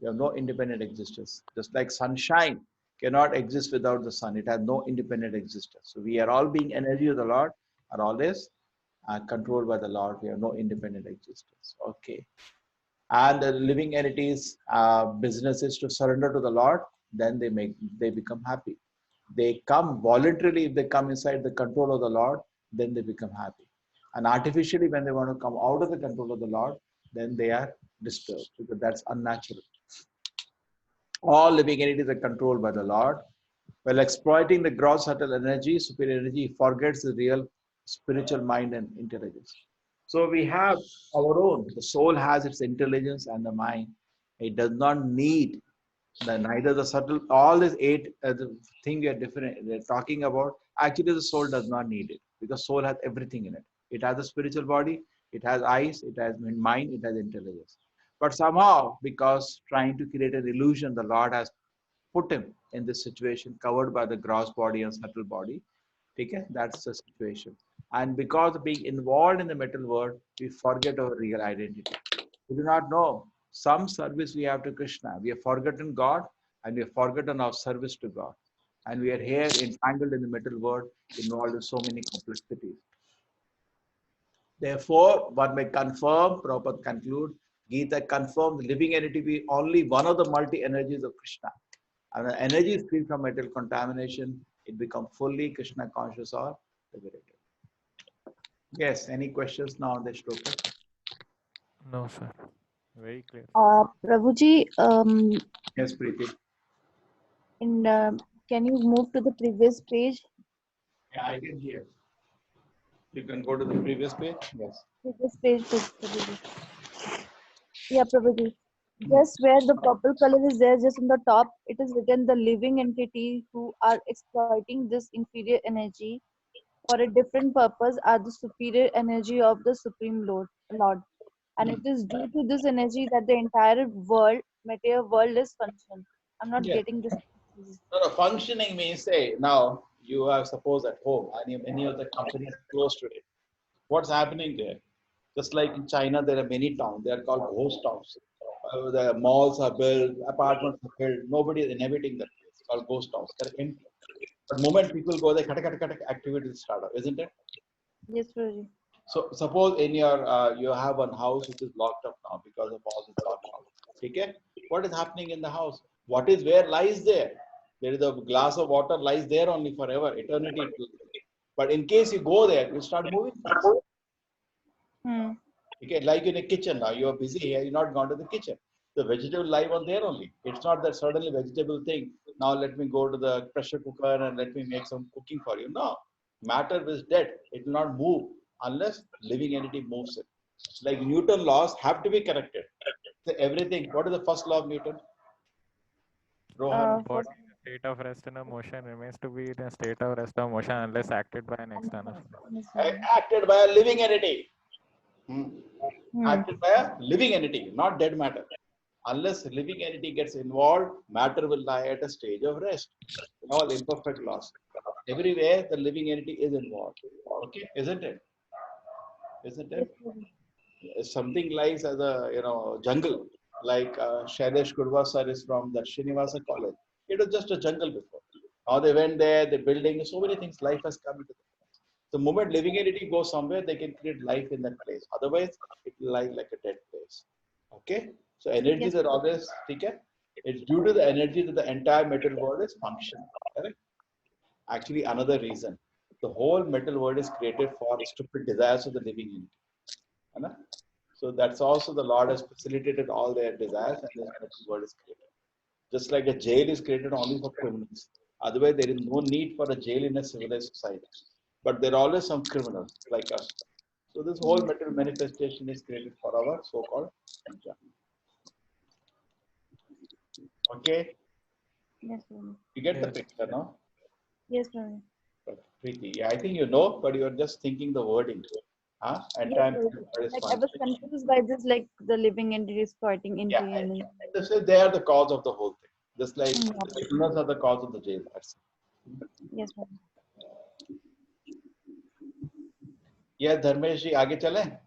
They have no independent existence. Just like sunshine cannot exist without the sun. It has no independent existence. So we are all being energy of the Lord, are always controlled by the Lord. We have no independent existence. Okay. And the living entities' business is to surrender to the Lord. Then they become happy. They come voluntarily. If they come inside the control of the Lord, then they become happy. And artificially, when they want to come out of the control of the Lord, then they are disturbed, because that's unnatural. All living entities are controlled by the Lord. While exploiting the gross subtle energy, superior energy, he forgets the real spiritual mind and intelligence. So we have our own. The soul has its intelligence and the mind. It does not need neither the subtle, all these eight the thing we are different they're talking about. Actually, the soul does not need it, because soul has everything in it. It has a spiritual body, it has eyes, it has mind, it has intelligence. But somehow, because trying to create an illusion, the Lord has put him in this situation, covered by the gross body and subtle body. Okay, that's the situation. And because of being involved in the metal world, we forget our real identity. We do not know some service we have to Krishna. We have forgotten God, and we have forgotten our service to God. And we are here entangled in the metal world, involved in so many complexities. Therefore, one may confirm, Prabhupada conclude, Gita confirms the living entity be only one of the multi-energies of Krishna. And the energy is free from metal contamination, it becomes fully Krishna conscious or liberated. Yes, any questions now on the shloka? No, sir. Very clear. Prabhuji, Yes, Preeti. can you move to the previous page? Yeah, I can hear. You can go to the previous page. Yes. Previous page, Prabhuji. Yeah, Prabhuji. Just where the purple color is there, just on the top, it is written the living entity who are exploiting this inferior energy for a different purpose are the superior energy of the Supreme Lord. And it is due to this energy that the entire world, material world, is functioning. I'm not Yeah. getting this. No, functioning means, say, now you are suppose at home and any of the companies closed today. What's happening there? Just like in China, there are many towns. They are called ghost towns. The malls are built, apartments are built. Nobody is inhabiting that place. It's called ghost towns. They're empty. But the moment people go there, activities start up, isn't it? Yes, Prabhuji. So suppose in your you have one house which is locked up now because of all this lockdown. Okay? What is happening in the house? What is where lies there? There is a glass of water lies there only forever, eternity. But in case you go there, you start moving things. Okay, like in a kitchen now, you are busy here, you're not gone to the kitchen. The vegetable live on there only. It's not that suddenly vegetable thing. Now let me go to the pressure cooker and let me make some cooking for you. No, matter is dead. It will not move unless living entity moves it. Like Newton laws have to be corrected. So everything. What is the first law of Newton? Rohan. Body in a state of rest and motion remains to be in a state of rest or motion unless acted by an external force. Acted by a living entity. Acted by a living entity, not dead matter. Unless living entity gets involved, matter will lie at a stage of rest. All imperfect laws. Everywhere the living entity is involved. Okay, isn't it? Isn't it? Something like as a jungle, like Shailesh Kurwa sir is from the Srinivasa College. It was just a jungle before. Now they went there, they're building so many things. Life has come into the moment living entity goes somewhere, they can create life in that place. Otherwise, it will lie like a dead place. Okay? So energies are always, okay? It's due to the energy that the entire metal world is functioning. Correct? Actually, another reason. The whole metal world is created for stupid desires of the living entity. So that's also the Lord has facilitated all their desires and this metal world is created. Just like a jail is created only for criminals. Otherwise, there is no need for a jail in a civilized society. But there are always some criminals like us. So this whole material manifestation is created for our so-called enjoyment. Okay? Yes, Prabhuji. You get the picture, no? Yes, Prabhuji. Preeti, yeah, I think you know, but you're just thinking the wording. Huh? And Yes, time like I was confused by this, like the living entity is fighting into energy. They are the cause of the whole thing. Just like the criminals are the cause of the jail. That's it. Yes, Prabhuji. Yeah, Dharmesh ji, आगे चलें?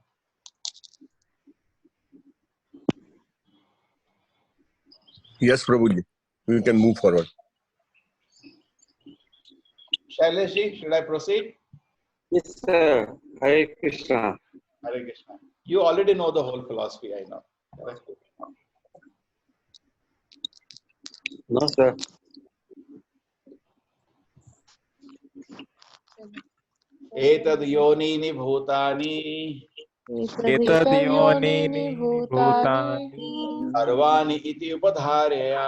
Yes, Prabhuji. We can move forward. Shailesh ji, should I proceed? Yes, sir. Hare Krishna. Hare Krishna. You already know the whole philosophy, I know. Correct? No, sir. Etad yonini bhutani एतद्योनीनि Bhutani भूतानि sarvani iti upadhareya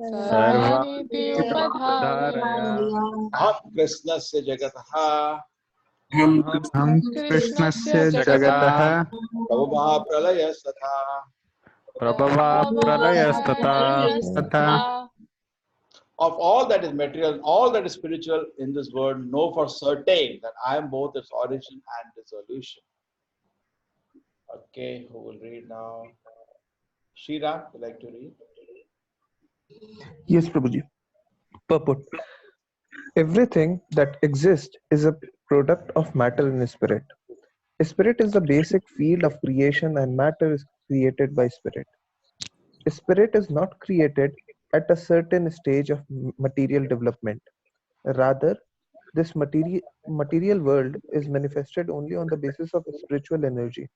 Sarvaniti उपाधारया Upadharaya aham krishnasya jagataha Ham Krishnasya Krishnasya Jagataha Jagataha prabhava pralaya satha. प्रभवा प्रलयस्तथा Tata Of all that is material, all that is spiritual in this world, know for certain that I am both its origin and dissolution. Okay, who will read now? Shira, would you like to read? Yes, Prabhuji. Purport. Everything that exists is a product of matter and spirit. Spirit is the basic field of creation and matter is created by spirit. Spirit is not created at a certain stage of material development. Rather, this material world is manifested only on the basis of spiritual energy.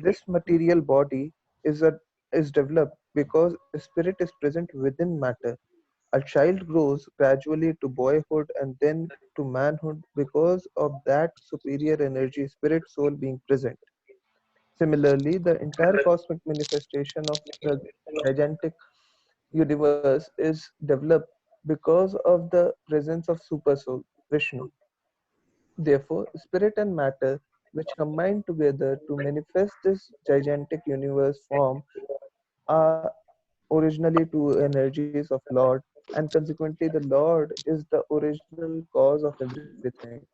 This material body is developed because spirit is present within matter. A child grows gradually to boyhood and then to manhood because of that superior energy, spirit, soul being present. Similarly, the entire cosmic manifestation of the gigantic universe is developed because of the presence of Super Soul, Vishnu. Therefore, spirit and matter, which combine together to manifest this gigantic universe form, are originally two energies of Lord, and consequently the Lord is the original cause of everything.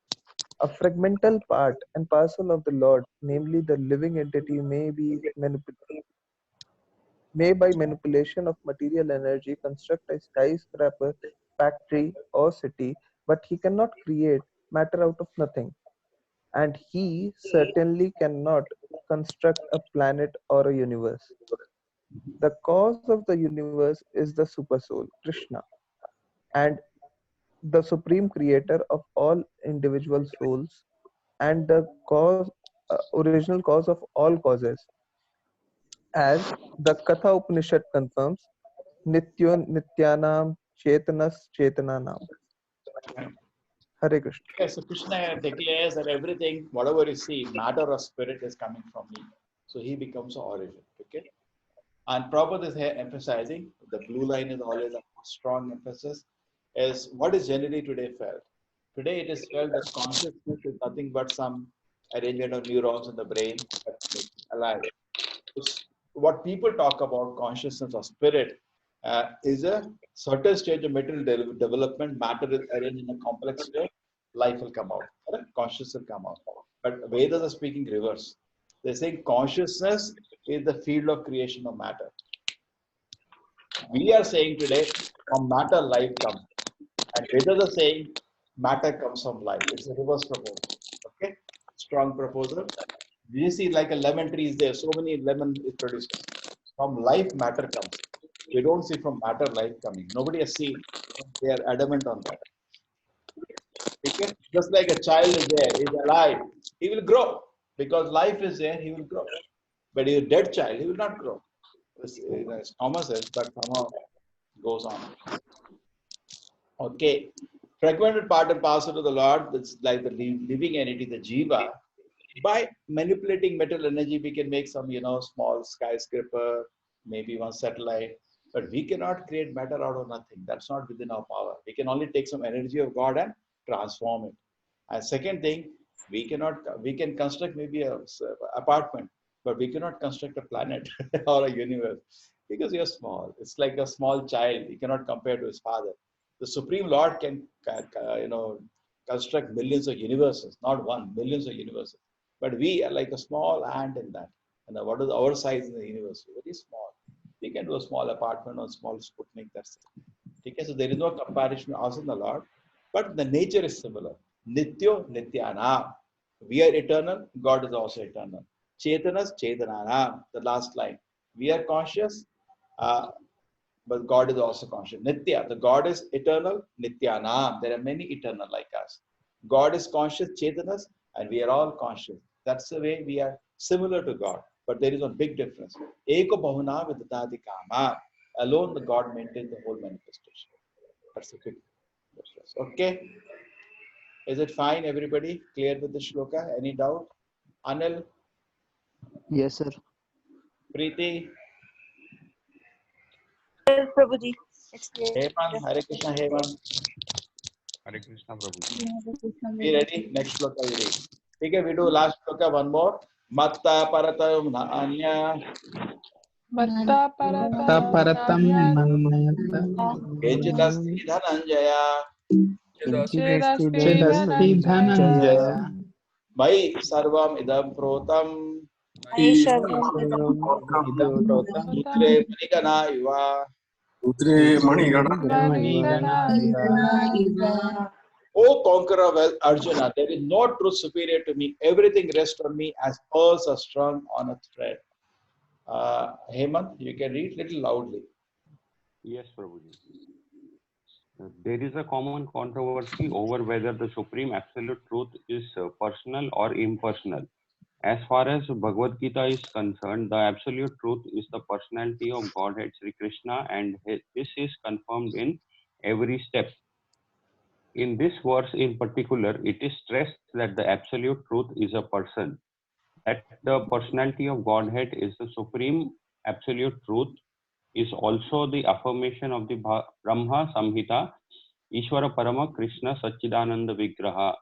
A fragmental part and parcel of the Lord, namely the living entity, may by manipulation of material energy construct a skyscraper, factory, or city, but he cannot create matter out of nothing. And he certainly cannot construct a planet or a universe. The cause of the universe is the Supersoul, Krishna, and the supreme creator of all individual souls, and the original cause of all causes. As the Katha Upanishad confirms, Nityo Nityanam Chetanas Chetananam. Hare Krishna. Okay, so Krishna declares that everything, whatever you see, matter or spirit is coming from me. So he becomes the origin. Okay. And Prabhupada is here emphasizing, the blue line is always a strong emphasis, is what is generally today felt. Today it is felt that consciousness is nothing but some arrangement of neurons in the brain that makes it alive. What people talk about consciousness or spirit is a certain stage of material development, matter is arranged in a complex way, life will come out, correct? Consciousness will come out. But Vedas are speaking reverse. They're saying consciousness is the field of creation of matter. We are saying today, from matter, life comes. And Vedas are saying matter comes from life. It's a reverse proposal. Okay? Strong proposal. You see, like a lemon tree is there, so many lemon is produced. From life, matter comes. We don't see from matter life coming. Nobody has seen. They are adamant on that. Okay? Just like a child is there, is alive, he will grow. Because life is there, he will grow. But a dead child, he will not grow. As Thomas says, but somehow goes on. Okay. Fragmented part and parcel of the Lord, that's like the living entity, the Jiva. By manipulating metal energy, we can make some, small skyscraper, maybe one satellite, but we cannot create matter out of nothing. That's not within our power. We can only take some energy of God and transform it. And second thing, we can construct maybe a apartment, but we cannot construct a planet or a universe because you're small. It's like a small child. He cannot compare to his father. The Supreme Lord can, construct millions of universes, not one, millions of universes. But we are like a small ant in that. And what is our size in the universe? Very small. We can do a small apartment or small Sputnik. That's it. Okay, so there is no comparison also in the Lord, but the nature is similar. Nityo Nityana. We are eternal. God is also eternal. Chetanas Chetanana. The last line. We are conscious, but God is also conscious. Nitya. The God is eternal. Nityana. There are many eternal like us. God is conscious, Chetanas, and we are all conscious. That's the way we are similar to God. But there is a big difference. Eko bahuna vidadati kama. Alone the God maintains the whole manifestation. That's a big difference. Okay. Is it fine, everybody? Clear with the shloka? Any doubt? Anil, Yes, sir. Preeti, Yes, Prabhuji. It's clear. Heman, Hare Krishna, Heman. Hare Krishna Prabhu. Be ready? Next shloka we read. Okay, we do last shloka, one more. Matta paratam anya. Matta Matta paratam mannayata. Kechidasti dhananjaya. Chedasti Chedasti Dhananjaya dhananjaya. Mai sarvam idam protam. Aisha Idam protam. Sutre manigana iva. Sutri Manigana. Manigana Manigana O conqueror of Arjuna, there is no truth superior to me. Everything rests on me as pearls are strung on a thread. Hemant, you can read little loudly. Yes, Prabhuji. There is a common controversy over whether the supreme absolute truth is personal or impersonal. As far as Bhagavad Gita is concerned, the absolute truth is the personality of Godhead Sri Krishna, and this is confirmed in every step. In this verse in particular, it is stressed that the absolute truth is a person, that the personality of Godhead is the supreme absolute truth, is also the affirmation of the Brahma Samhita, Ishvara Parama Krishna Satchidananda Vigraha.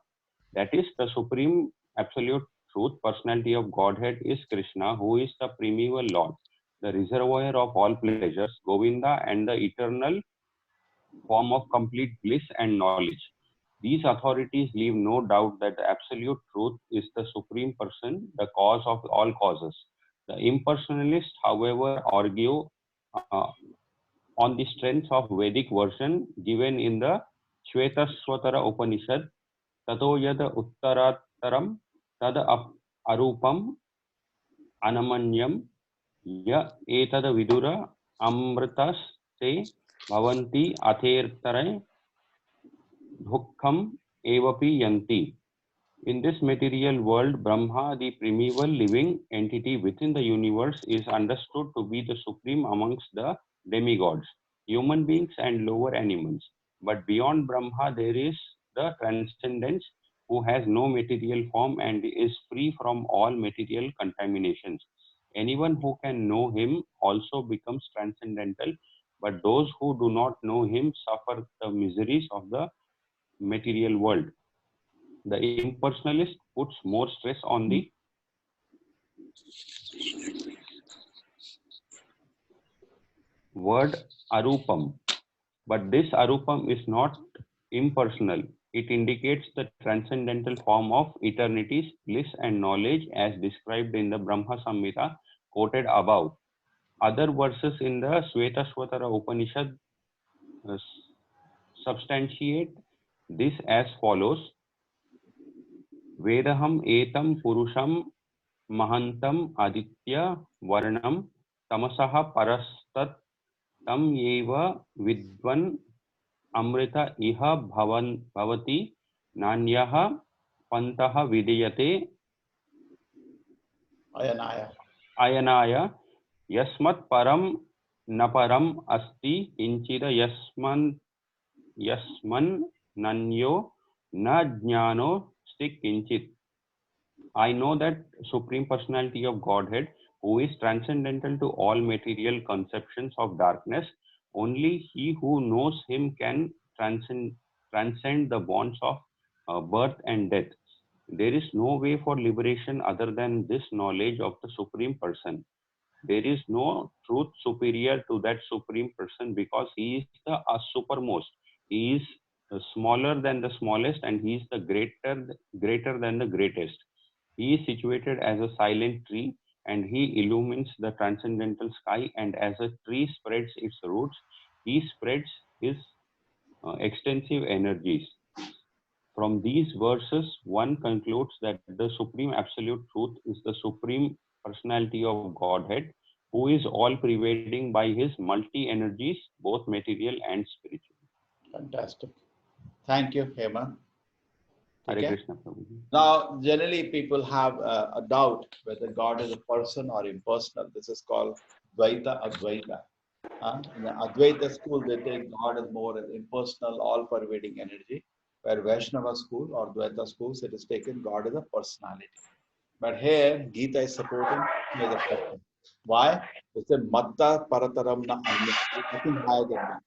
That is, the supreme absolute truth, personality of Godhead is Krishna, who is the primeval Lord, the reservoir of all pleasures, Govinda, and the eternal form of complete bliss and knowledge. These authorities leave no doubt that the absolute truth is the supreme person, the cause of all causes. The impersonalists, however, argue on the strength of Vedic version given in the Shvetaswatara Upanishad, Tato yada uttarataram tad arupam anamanyam ya etada vidura amritas te bhavanti athertare dhukkam evapi yanti. In this material world, Brahma, the primeval living entity within the universe, is understood to be the supreme amongst the demigods, human beings and lower animals. But beyond Brahma, there is the transcendence who has no material form and is free from all material contaminations. Anyone who can know him also becomes transcendental, but those who do not know him suffer the miseries of the material world. The impersonalist puts more stress on the word arupam, but this arupam is not impersonal. It indicates the transcendental form of eternity's bliss and knowledge as described in the Brahma Samhita quoted above. Other verses in the Shvetaswatara Upanishad substantiate this as follows. Vedaham etam purusham Mahantam Aditya Varnam Tamasaha Parastat Tam Yeva Vidvan Amrita Iha Bhavati Nanyaha Pantaha Vidayate Ayanaya Yasmat Param Naparam Asti Inchida Yasman Nanyo Na Jnano Stik Inchit. I know that Supreme Personality of Godhead, who is transcendental to all material conceptions of darkness, only he who knows him can transcend the bonds of birth and death. There is no way for liberation other than this knowledge of the Supreme Person. There is no truth superior to that Supreme Person because he is the supermost. He is smaller than the smallest and he is the greater than the greatest. He is situated as a silent tree and he illumines the transcendental sky, and as a tree spreads its roots, he spreads his extensive energies. From these verses, one concludes that the Supreme Absolute Truth is the Supreme Personality of Godhead, who is all pervading by his multi-energies, both material and spiritual. Fantastic. Thank you, Hema. Hare Okay? Krishna, Prabhuji. Now, generally, people have a doubt whether God is a person or impersonal. This is called Dvaita Advaita. In the Advaita school, they take God as more as impersonal, all-pervading energy. Where Vaishnava school or Dvaita schools, it is taken God as a personality. But here, Gita is supporting him as a person. Why? It's a Matta Parataram na Anya. There's nothing higher than me.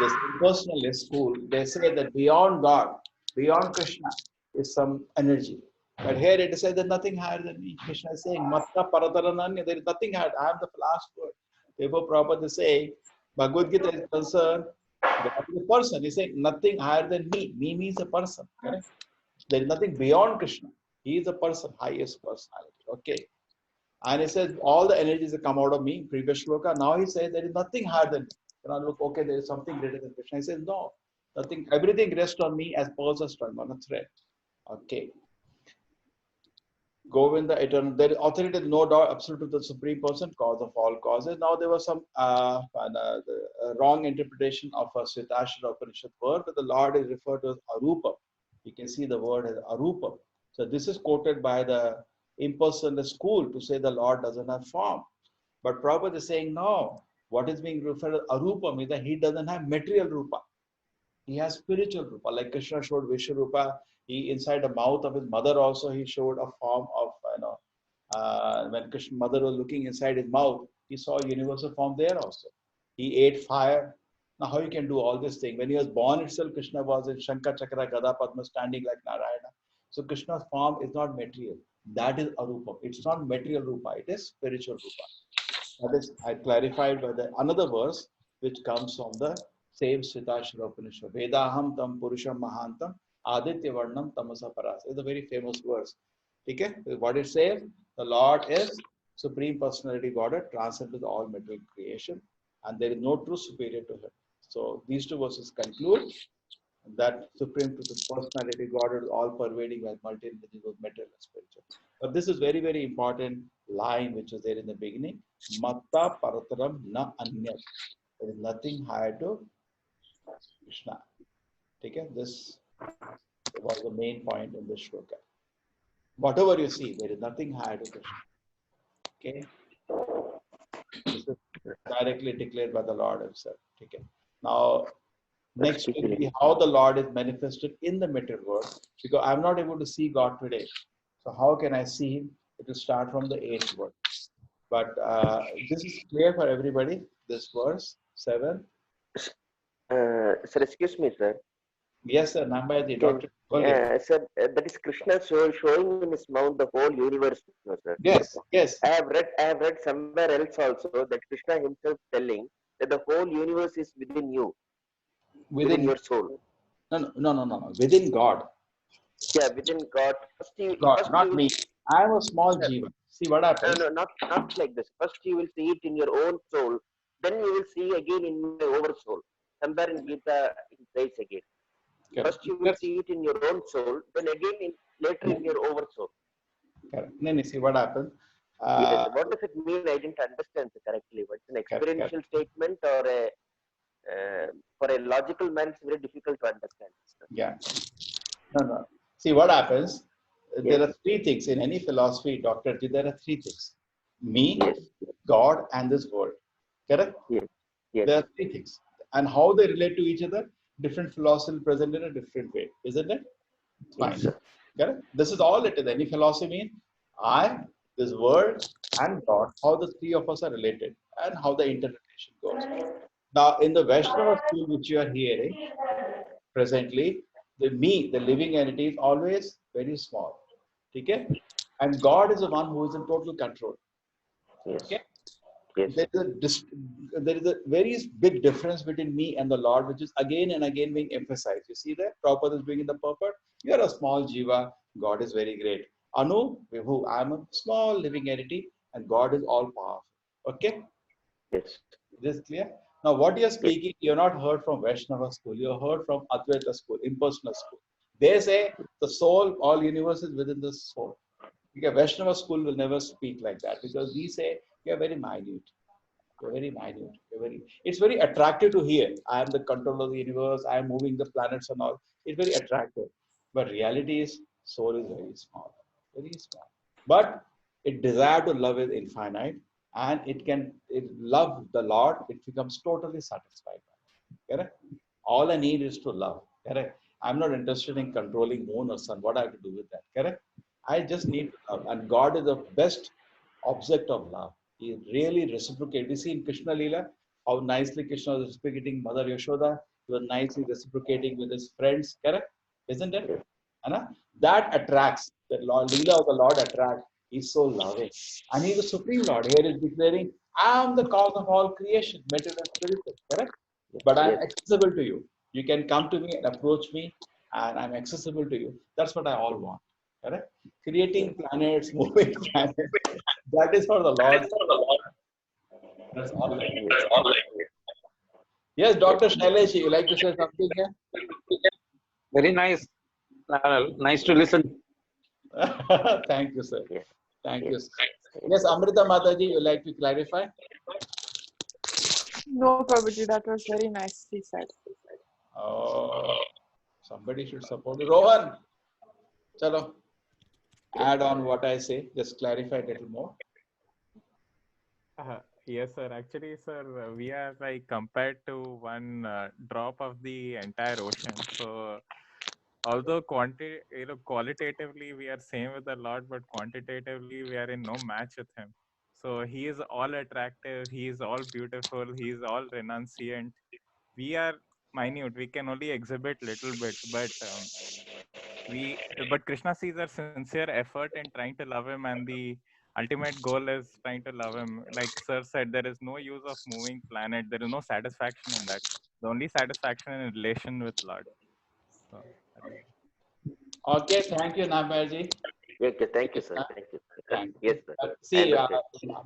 This impersonalist school, they say that beyond God, beyond Krishna, is some energy. But here it says that nothing higher than me. Krishna is saying, Matta Paratarananya, there is nothing higher. I am the last word. Therefore, Prabhupada is saying, Bhagavad Gita is concerned, God is a person. He's saying nothing higher than me. Me means a person. Correct? There is nothing beyond Krishna. He is a person, highest personality. Okay. And he says all the energies that come out of me, previous shloka. Now he says there is nothing higher than me. Now look, okay, there is something greater than Krishna. He says, no, nothing, everything rests on me as pearls are strung on a thread. Okay. Govinda eternal. There is authority, no doubt, absolute to the supreme person, cause of all causes. Now there was some wrong interpretation of a Svetashvara Upanishad word, but the Lord is referred to as Arupa. You can see the word as Arupa. So this is quoted by the impersonal school to say the Lord doesn't have form. But Prabhupada is saying no. What is being referred as Arupa means that he doesn't have material Rupa. He has spiritual Rupa. Like Krishna showed Vishwarupa, he inside the mouth of his mother also he showed a form of, when Krishna mother was looking inside his mouth, he saw a universal form there also. He ate fire. Now how you can do all this thing? When he was born itself, Krishna was in Shankha Chakra Gada Padma standing like Narayana. So Krishna's form is not material. That is Arupa. It's not material Rupa. It is spiritual Rupa. That is, I clarified by the another verse which comes from the same Svetashvara Upanishad. Vedaham tam purusham mahantam aditya varnam tamasa paras. It's a very famous verse. Okay? What it says, the Lord is Supreme Personality Godhead, transcended all material creation, and there is no true superior to him. So these two verses conclude that Supreme Personality Godhead is all pervading by multi-individual material and spiritual. But this is very, very important line which is there in the beginning. Matta Parataram na Anyat. There is nothing higher to Krishna. Okay? This was the main point in this shloka. Whatever you see, there is nothing higher to Krishna. Okay? This is directly declared by the Lord himself. Okay? Now, next will be how the Lord is manifested in the material world, because I'm not able to see God today. So how can I see him? It will start from the 8th word. But this is clear for everybody, this verse 7. Sir, excuse me, sir. Yes, sir. Nambaji, Dr. Sir, that is Krishna showing in his mouth the whole universe, no, sir. Yes, yes. I have read somewhere else also that Krishna himself telling that the whole universe is within you, within your soul. No. Within God. Yeah, within God. God, not me. I am a small jiva. See what happens? No, not like this. First you will see it in your own soul. Then you will see again in your oversoul. Somewhere in Gita it says again. Correct. First you will see it in your own soul. Then again later in your oversoul. Correct. Then you see what happens. Yes. What does it mean? I didn't understand correctly. What's an experiential statement or a for a logical man? It's very difficult to understand. Yeah. No. See what happens. There are three things in any philosophy, Dr. G. There are three things: me, God, and this world. Correct? Yes. There are three things, and how they relate to each other. Different philosophy present in a different way, isn't it? Fine. Yes, correct? This is all it is. Any philosophy means I, this world, and God. How the three of us are related, and how the interrelation goes. Now, in the Vaishnava school, which you are hearing presently, the me, the living entity, is always very small. Okay? And God is the one who is in total control. Okay? Yes. There is a very big difference between me and the Lord, which is again and again being emphasized. You see that? Prabhupada is bringing the purport. You are a small jiva. God is very great. Anu, Vibhu, I am a small living entity and God is all powerful. Okay? Yes. Is this clear? Now, what you are speaking, you are not heard from Vaishnava school. You are heard from Advaita school, impersonal school. They say the soul, all universe is within the soul. Okay, Vaishnava school will never speak like that because we say you are very minute. You're very minute. It's very attractive to hear. I am the control of the universe. I am moving the planets and all. It's very attractive. But reality is soul is very small, very small. But it desire to love is infinite, and it love the Lord, it becomes totally satisfied. Correct? All I need is to love. Correct? I'm not interested in controlling moon or sun. What I have to do with that? Correct? I just need to love. And God is the best object of love. He really reciprocates. We see in Krishna Leela how nicely Krishna was reciprocating Mother Yashoda. He was nicely reciprocating with his friends. Correct? Isn't it? That attracts. The Lord, Leela of the Lord attracts. He's so loving. And He's the Supreme Lord. Here is declaring, I am the cause of all creation, material and spiritual. Correct? But I'm accessible to you. You can come to me and approach me, and I'm accessible to you. That's what I all want. Correct? Creating planets, moving planets. That is for the Lord. That's all I need. Yes, Dr. Shailesh, you like to say something here? Very nice. Nice to listen. Thank you, sir. Thank you. Sir. Yes, Amrita Mataji, you like to clarify? No, Prabhuji, that was very nicely said. Oh, somebody should support you. Rohan, chalo, add on what I say. Just clarify a little more. Yes, sir. Actually, sir, we are like compared to one drop of the entire ocean. So, although qualitatively we are same with the Lord, but quantitatively we are in no match with Him. So He is all attractive. He is all beautiful. He is all renunciant. We are minute. We can only exhibit little bit, but Krishna sees our sincere effort in trying to love Him, and the ultimate goal is trying to love Him. Like Sir said, there is no use of moving planet. There is no satisfaction in that. The only satisfaction in relation with Lord. So, okay, thank you, Namarji. Okay, thank you, sir. Thank you. Yes, sir. See,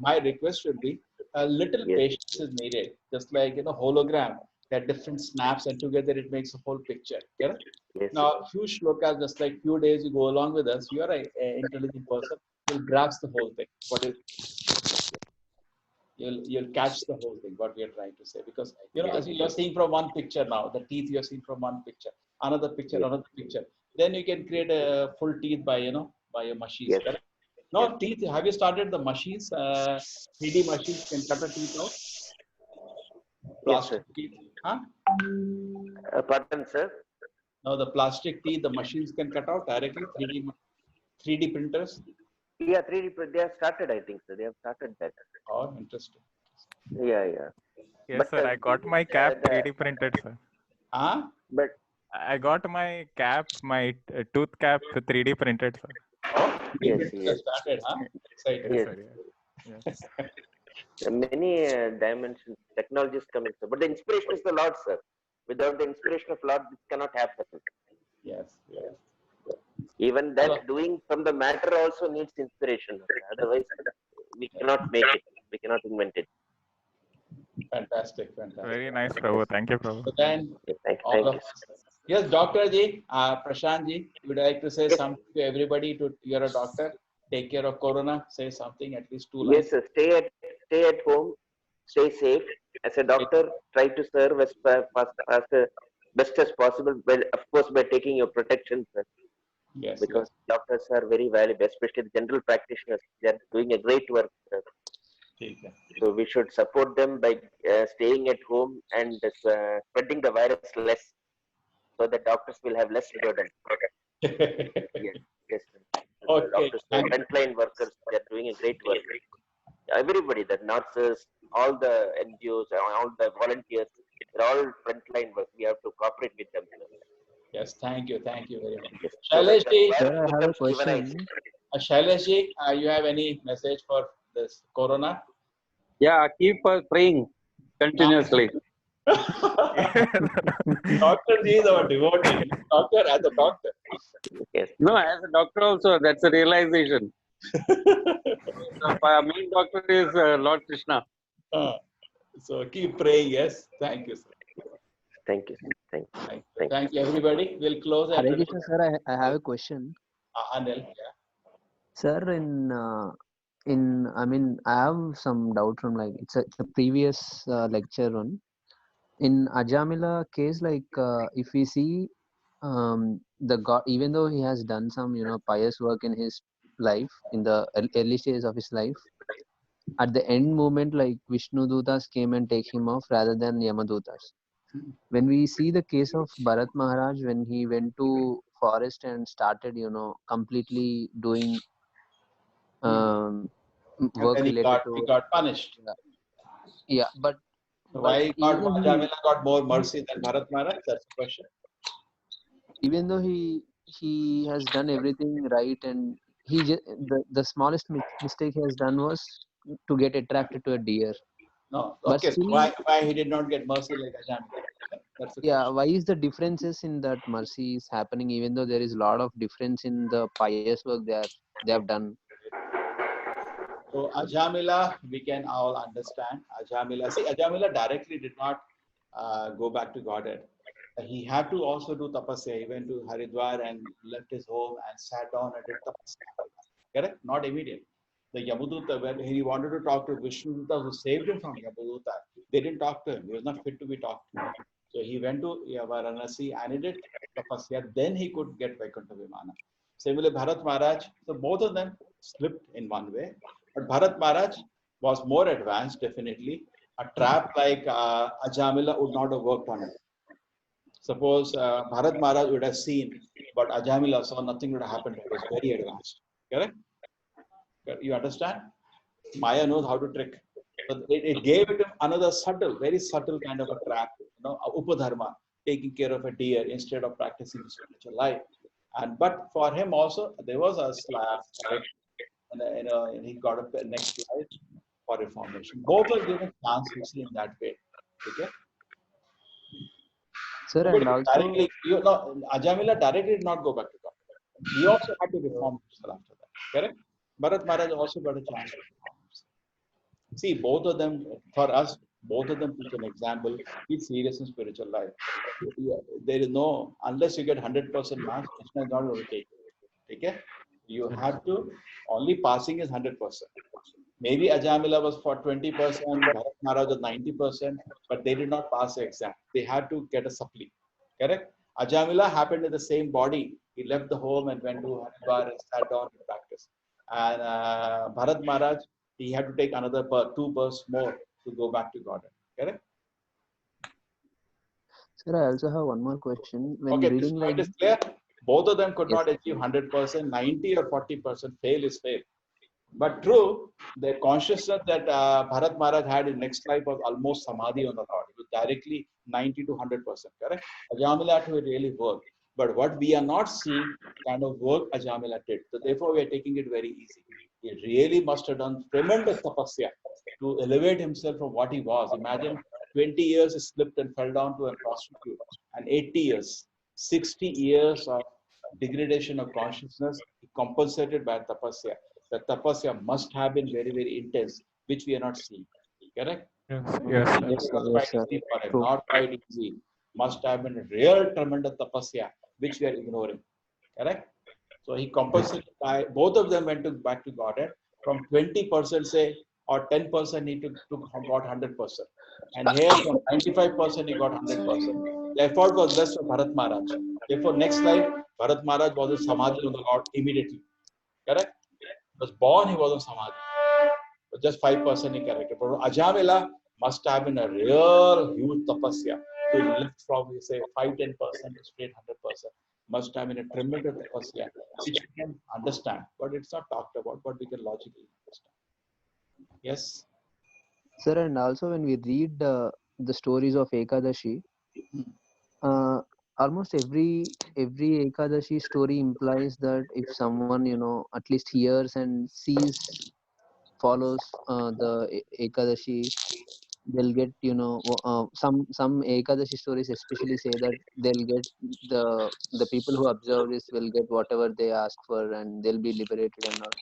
my request should be a little patience is needed. Just like hologram, that different snaps, and together it makes a whole picture. Yeah? Now, few shlokas, just like few days you go along with us, you are an intelligent person. You'll grasp the whole thing. You'll catch the whole thing. What we are trying to say, because as you're seeing from one picture now, the teeth you're seeing from one picture, another picture, another picture. Then you can create a full teeth by your machines. Correct? No, teeth. Have you started the machines? 3D machines can cut a teeth out. Plastic teeth. Huh? Pardon, sir? No, the plastic teeth, the machines can cut out directly. 3D printers. Yeah, 3D. They have started, I think, sir. They have started that. Oh, interesting. Yeah. Yes, but, sir. I got my cap 3D printed, sir. Huh? But I got my cap, my tooth cap 3D printed, sir. Oh, yes. Started, huh? Excited. Yes. Yes. Many dimensions, technologies coming, sir. But the inspiration is the Lord, sir. Without the inspiration of Lord, this cannot happen. Yes. Even that doing from the matter also needs inspiration. Otherwise, we cannot make it. We cannot invent it. Fantastic. Very nice, Prabhu. Thank you, Prabhu. So then, thank you. Yes, Dr. Ji, Prashant Ji, would I like to say something to everybody? You're a doctor. Take care of Corona. Say something, at least 2 lines. Yes, sir. Stay at home. Stay safe. As a doctor, try to serve as best as possible. But of course, by taking your protection, sir. Yes. Because doctors are very valuable, especially the general practitioners. They are doing a great work, sir. So we should support them by staying at home and spreading the virus less, so the doctors will have less burden. Yes. Okay. Doctors, frontline workers, they are doing a great work. Everybody, the nurses, all the NGOs, all the volunteers, they're all frontline work. We have to cooperate with them. Yes, thank you very much. Yes. Shailesh ji, Sir, I have a question. Shailesh ji, you have any message for this Corona? Yeah, keep praying continuously. Doctor Ji is our devotee. Doctor as a doctor. Yes. No, as a doctor also, that's a realization. Our main doctor is Lord Krishna. So keep praying. Yes. Thank you, sir. Thank you. Thank you, everybody. We'll close. Hare Krishna, sir. I have a question. Anil, yeah. Sir, I have some doubt from it's a previous lecture one. In Ajamila case, if we see the God, even though he has done some pious work in his life, in the early stages of his life, at the end moment, like Vishnu Dutas came and take him off rather than Yamadutas. When we see the case of Bharat Maharaj, when he went to forest and started completely doing And work then related he to got punished. yeah, but Why even though Ajamila got more mercy than Bharat Maharaj? That's the question. even though he has done everything right, and the smallest mistake he has done was to get attracted to a deer. No. But Okay. So still, why he did not get mercy like Ajamila? That's the yeah, question. why is the differences in that mercy is happening, even though there is a lot of difference in the pious work they have done? So Ajamila, we can all understand. Ajamila, see, Ajamila directly did not go back to Godhead. He had to also do tapasya. He went to Haridwar and left his home and sat down and did tapasya. Correct? Not immediate. The Yamaduta, when he wanted to talk to Vishnuduta who saved him from Yamaduta, they didn't talk to him. He was not fit to be talked to. So he went to Varanasi and he did tapasya. Then he could get Vaikuntha Vimana. Similarly, Bharat Maharaj, so both of them slipped in one way. But Bharat Maharaj was more advanced, definitely. A trap like Ajamila would not have worked on him. Suppose Bharat Maharaj would have seen, but Ajamila saw, nothing would have happened. It was very advanced. Correct? You understand? Maya knows how to trick. So it gave it another subtle, very subtle kind of a trap, upadharma, taking care of a deer instead of practicing spiritual life. But for him also, there was a slap, and he got a next life for reformation. Both were given chance to see in that way. Okay. Sir, But and also directly, Ajamila directly did not go back to God. He also had to reform himself after that. Correct? Bharat Maharaj also got a chance to reform himself. See, both of them, for us, both of them teach an example. Be serious in spiritual life. There is no, unless you get 100% marks, Krishna is not going to take it. Okay? You have to, only passing is 100%. Maybe Ajamila was for 20%, Bharat Maharaj was 90%, but they did not pass the exam. They had to get a supply. Correct? Ajamila happened in the same body. He left the home and went to Haridwar and sat down to practice. And Bharat Maharaj, he had to take another 2 births more to go back to Godhead. Correct? sir, I also have one more question. When Okay, this reading like point is clear. Both of them could yes, not achieve 100%. 90 or 40% fail is fail. But true, the consciousness that Bharat Maharaj had in next life was almost samadhi on the Lord. It was directly 90 to 100%. Correct? Ajamila had to really work. But what we are not seeing kind of work Ajamila did. So therefore, we are taking it very easy. He really must have done tremendous tapasya to elevate himself from what he was. Imagine 20 years he slipped and fell down to a prostitute, and 80 years, 60 years of degradation of consciousness, he compensated by tapasya. The tapasya must have been very, very intense, which we are not seeing. Correct? Yes, It yes, was yes, quite sir. easy for him, True. not quite easy. Must have been real tremendous tapasya, which we are ignoring. Correct? So he compensated by, both of them went back to Godhead. From 20% say, or 10% he got 100%. And here from 95% he got 100%. The effort was less for Bharat Maharaj. Therefore, next life, Bharat Maharaj was in Samadhi on the Lord immediately. Correct? He was born, he was in Samadhi. But just 5% he corrected. But Ajamila must have been a real huge tapasya to lift from, we say, 5-10% to straight 100%. Must have been a tremendous tapasya, which we can understand, but it's not talked about, but we can logically understand. Yes? Sir, and also when we read the stories of Ekadashi, almost every Ekadashi story implies that if someone at least hears and sees, follows the Ekadashi, they'll get some Ekadashi stories especially say that they'll get the people who observe this will get whatever they ask for and they'll be liberated and all.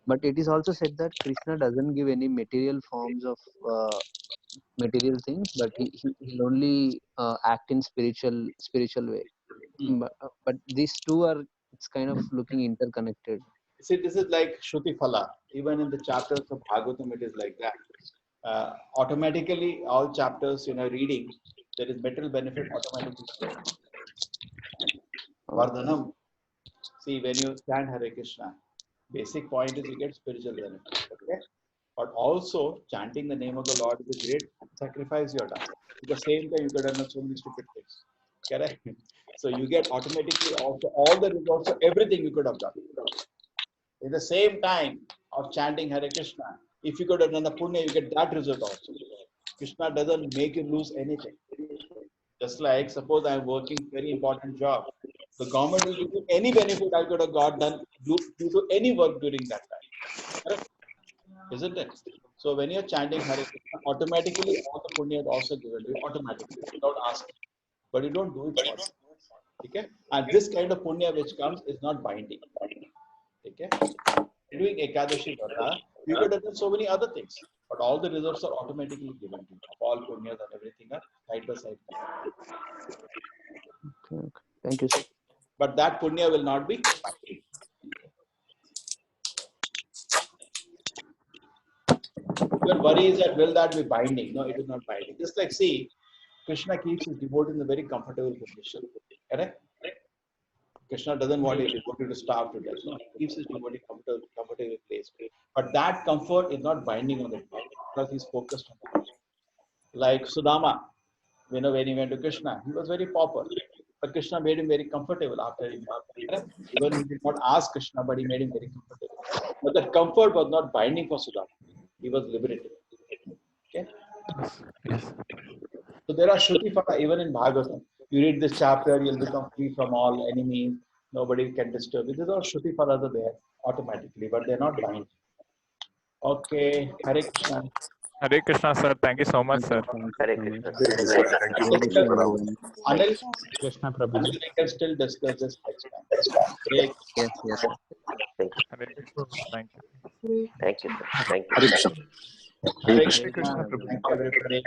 But it is also said that Krishna doesn't give any material forms of material things, but he'll only act in spiritual way. But these two are, it's kind of looking interconnected. See, this is like Shruti Phala. Even in the chapters of Bhagavatam, it is like that. Automatically, all chapters, reading, there is material benefit automatically. Vardhanam. See, when you chant Hare Krishna, basic point is you get spiritual benefit. Okay? But also, chanting the name of the Lord is a great sacrifice you have done. At the same time, you could have done so many stupid things. Correct? So you get automatically also all the results of everything you could have done. At the same time of chanting Hare Krishna, if you could have done the punya, you get that result also. Krishna doesn't make you lose anything. Just like, suppose I am working very important job. The government will give you any benefit I could have got done due to any work during that time. Correct? Isn't it? So when you're chanting Hare Krishna, automatically all the punya is also given to you automatically without asking. But you don't do it for it. Okay? And this kind of punya which comes is not binding. Okay? Doing Ekadashi Vrata, you could have done so many other things. But all the results are automatically given to you. All punyas and everything are side by side. Okay. Thank you, sir. But that punya will not be binding. Your worry is that will that be binding? No, it is not binding. Just like see, Krishna keeps his devotee in a very comfortable position. Correct? Krishna doesn't want his devotee to starve to death. No, he keeps his devotee comfortable place. But that comfort is not binding on the devotee because he's focused on the Krishna. Like Sudama, when he went to Krishna, he was very pauper. But Krishna made him very comfortable after he met. Even he did not ask Krishna, but he made him very comfortable. But that comfort was not binding for Sudama. He was liberated. Okay? Yes. So there are Shruti Phala even in Bhagavatam. You read this chapter, you'll become free from all enemies. Nobody can disturb you. These are Shruti Phalas are there automatically, but they're not binding. Okay, Hare Krishna. Hare Krishna, sir. Thank you so much, sir. Hare Krishna. Anil, Krishna Prabhu. we can still discuss this next time. Hare Yes, yes, sir. Thank you. Hare Krishna. Thank you. Thank you, sir. Thank you. Hare Krishna. Hare Krishna. Krishna. Thank you, everybody.